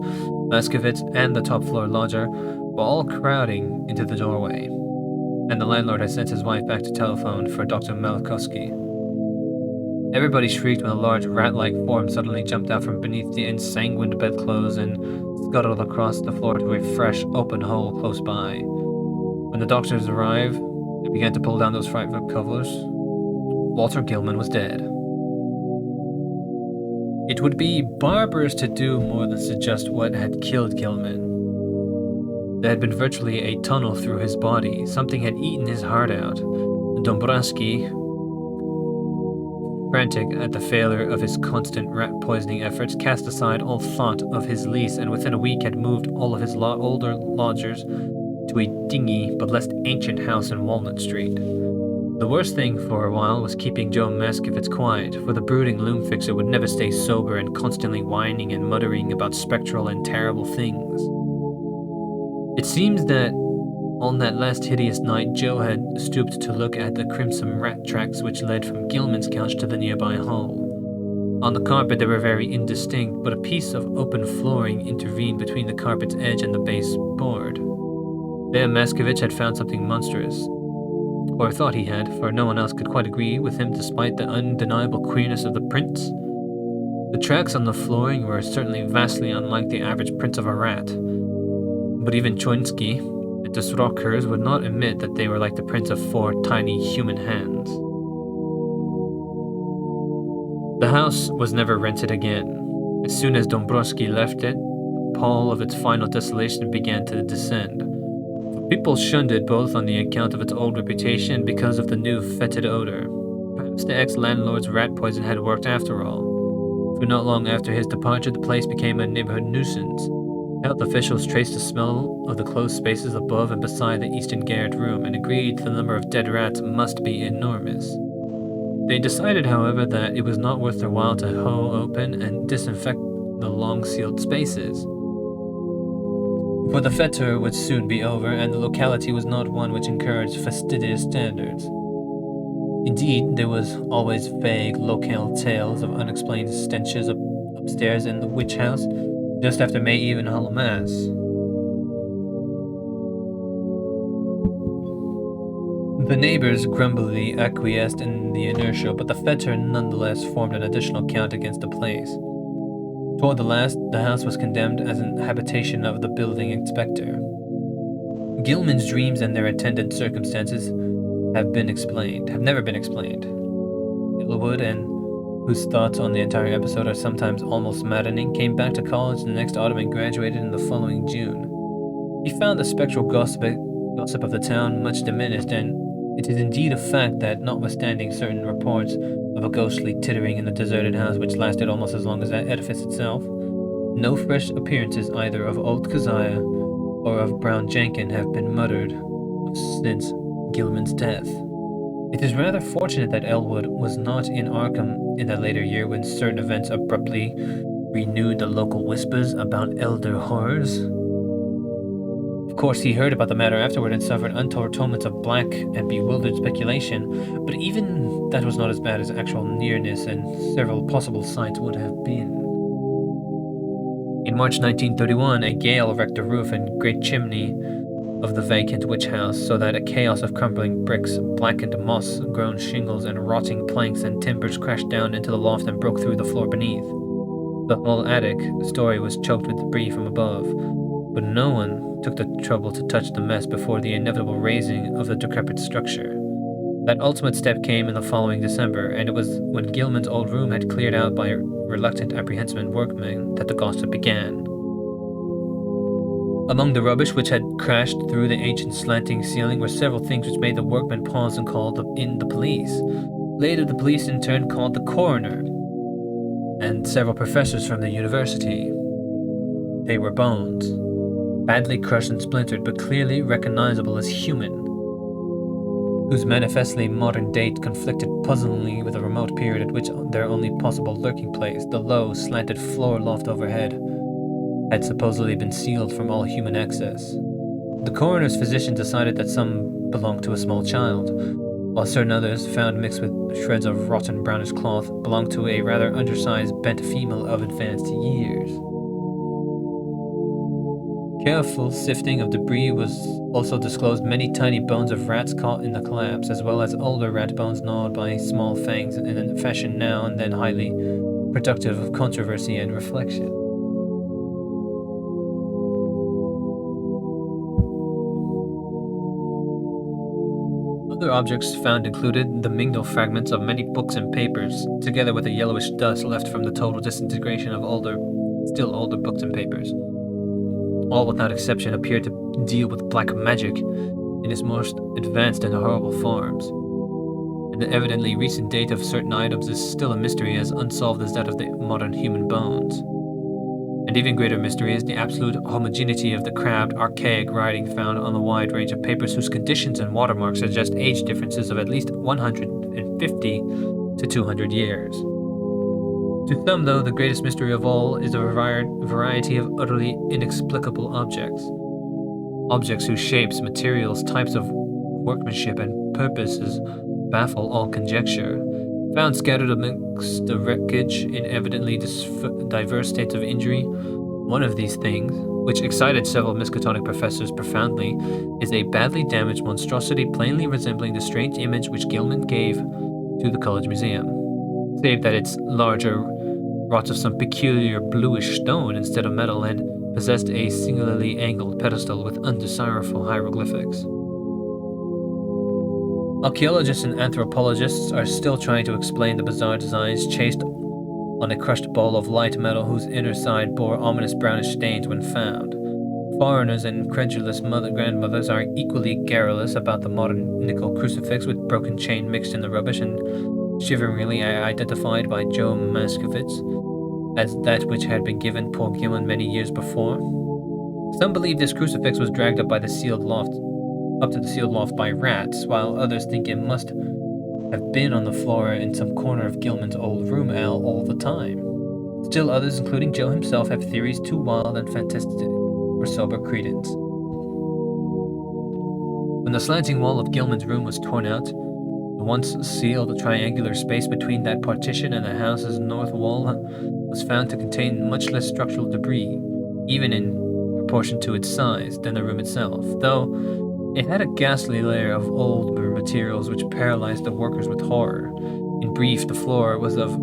Maskovitz, and the top-floor lodger were all crowding into the doorway, and the landlord had sent his wife back to telephone for Dr. Malkowski. Everybody shrieked when a large rat-like form suddenly jumped out from beneath the ensanguined bedclothes and scuttled across the floor to a fresh, open hole close by. When the doctors arrived and began to pull down those frightful covers, Walter Gilman was dead. It would be barbarous to do more than suggest what had killed Gilman. There had been virtually a tunnel through his body. Something had eaten his heart out. Dombrowski, frantic at the failure of his constant rat-poisoning efforts, cast aside all thought of his lease and within a week had moved all of his older lodgers to a dingy but less ancient house in Walnut Street. The worst thing for a while was keeping Joe Maskovitz quiet, for the brooding loom fixer would never stay sober and constantly whining and muttering about spectral and terrible things. It seems that on that last hideous night, Joe had stooped to look at the crimson rat tracks which led from Gilman's couch to the nearby hole. On the carpet they were very indistinct, but a piece of open flooring intervened between the carpet's edge and the base board. There Maskovitch had found something monstrous. Or thought he had, for no one else could quite agree with him despite the undeniable queerness of the prints. The tracks on the flooring were certainly vastly unlike the average prints of a rat. But even Choinsky and the Srockers would not admit that they were like the prints of 4 tiny human hands. The house was never rented again. As soon as Dombrowski left it, the pall of its final desolation began to descend. People shunned it both on the account of its old reputation and because of the new fetid odor. Perhaps the ex-landlord's rat poison had worked after all. For not long after his departure, the place became a neighborhood nuisance. Health officials traced the smell of the closed spaces above and beside the eastern garret room and agreed the number of dead rats must be enormous. They decided, however, that it was not worth their while to hoe open and disinfect the long-sealed spaces. For the fetor would soon be over, and the locality was not one which encouraged fastidious standards. Indeed, there was always vague locale tales of unexplained stenches upstairs in the witch house, just after May Eve and Halloween Mass. The neighbors grumbly acquiesced in the inertia, but the fetor nonetheless formed an additional count against the place. Toward the last, the house was condemned as an habitation of the building inspector. Gilman's dreams and their attendant circumstances have never been explained. Littlewood, and whose thoughts on the entire episode are sometimes almost maddening, came back to college the next autumn and graduated in the following June. He found the spectral gossip of the town much diminished, and it is indeed a fact that, notwithstanding certain reports of a ghostly tittering in the deserted house which lasted almost as long as that edifice itself, no fresh appearances either of old Keziah or of Brown Jenkin have been muttered of since Gilman's death. It is rather fortunate that Elwood was not in Arkham in that later year when certain events abruptly renewed the local whispers about elder horrors. Of course, he heard about the matter afterward and suffered untold torments of black and bewildered speculation, but even that was not as bad as actual nearness and several possible sights would have been. In March 1931, a gale wrecked the roof and great chimney of the vacant witch house, so that a chaos of crumbling bricks, blackened moss-grown shingles, and rotting planks and timbers crashed down into the loft and broke through the floor beneath. The whole attic story was choked with debris from above, but no one took the trouble to touch the mess before the inevitable raising of the decrepit structure. That ultimate step came in the following December, and it was when Gilman's old room had cleared out by reluctant, apprehensive workmen that the gossip began. Among the rubbish which had crashed through the ancient slanting ceiling were several things which made the workmen pause and call in the police. Later, the police in turn called the coroner and several professors from the university. They were bones, badly crushed and splintered, but clearly recognizable as human, whose manifestly modern date conflicted puzzlingly with a remote period at which their only possible lurking place, the low, slanted floor loft overhead, had supposedly been sealed from all human access. The coroner's physician decided that some belonged to a small child, while certain others, found mixed with shreds of rotten brownish cloth, belonged to a rather undersized bent female of advanced years. Careful sifting of debris was also disclosed many tiny bones of rats caught in the collapse, as well as older rat bones gnawed by small fangs in a fashion now and then highly productive of controversy and reflection. Other objects found included the mingled fragments of many books and papers, together with the yellowish dust left from the total disintegration of still older books and papers. All without exception appeared to deal with black magic in its most advanced and horrible forms. And the evidently recent date of certain items is still a mystery as unsolved as that of the modern human bones. And even greater mystery is the absolute homogeneity of the crabbed, archaic writing found on the wide range of papers whose conditions and watermarks suggest age differences of at least 150 to 200 years. To some, though, the greatest mystery of all is a variety of utterly inexplicable objects. Objects whose shapes, materials, types of workmanship, and purposes baffle all conjecture. Found scattered amongst the wreckage in evidently diverse states of injury. One of these things, which excited several Miskatonic professors profoundly, is a badly damaged monstrosity plainly resembling the strange image which Gilman gave to the College Museum, save that its larger wrought of some peculiar bluish stone instead of metal and possessed a singularly angled pedestal with undecipherable hieroglyphics. Archaeologists and anthropologists are still trying to explain the bizarre designs chased on a crushed ball of light metal whose inner side bore ominous brownish stains when found. Foreigners and incredulous grandmothers are equally garrulous about the modern nickel crucifix with broken chain mixed in the rubbish and shiveringly identified by Joe Maskovitz as that which had been given poor Gilman many years before. Some believe this crucifix was dragged up to the sealed loft by rats, while others think it must have been on the floor in some corner of Gilman's old room all the time. Still others, including Joe himself, have theories too wild and fantastic for sober credence. When the slanting wall of Gilman's room was torn out, the once sealed triangular space between that partition and the house's north wall was found to contain much less structural debris, even in proportion to its size, than the room itself, though it had a ghastly layer of old materials which paralyzed the workers with horror. In brief, the floor was of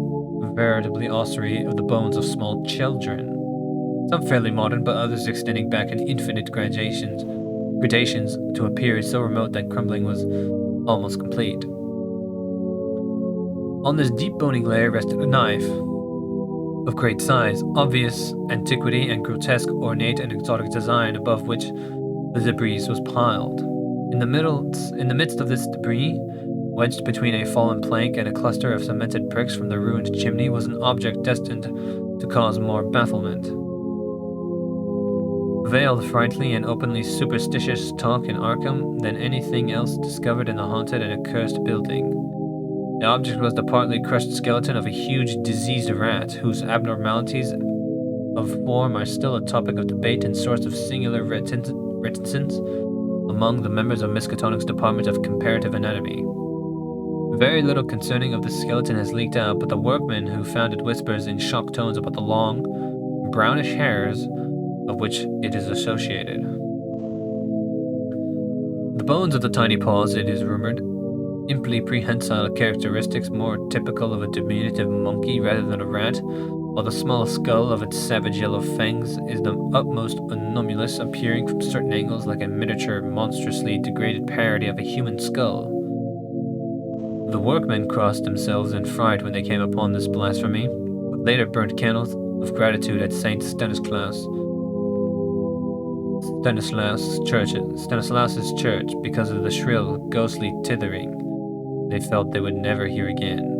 veritably ossuary of the bones of small children, some fairly modern, but others extending back in infinite gradations to a period so remote that crumbling was almost complete. On this deep bony layer rested a knife of great size, obvious antiquity, and grotesque, ornate, and exotic design, above which the debris was piled. In the midst of this debris, wedged between a fallen plank and a cluster of cemented bricks from the ruined chimney, was an object destined to cause more bafflement. Veiled frightfully and openly superstitious talk in Arkham than anything else discovered in the haunted and accursed building. The object was the partly crushed skeleton of a huge diseased rat, whose abnormalities of form are still a topic of debate and source of singular reticence among the members of Miskatonic's Department of Comparative Anatomy. Very little concerning of the skeleton has leaked out, but the workman who found it whispers in shocked tones about the long, brownish hairs of which it is associated. The bones of the tiny paws, it is rumored, imply prehensile characteristics more typical of a diminutive monkey rather than a rat, while the small skull of its savage yellow fangs is the utmost anomalous, appearing from certain angles like a miniature, monstrously degraded parody of a human skull. The workmen crossed themselves in fright when they came upon this blasphemy, but later burnt candles of gratitude at St. Stanislaus's church because of the shrill, ghostly tithering they felt they would never hear again.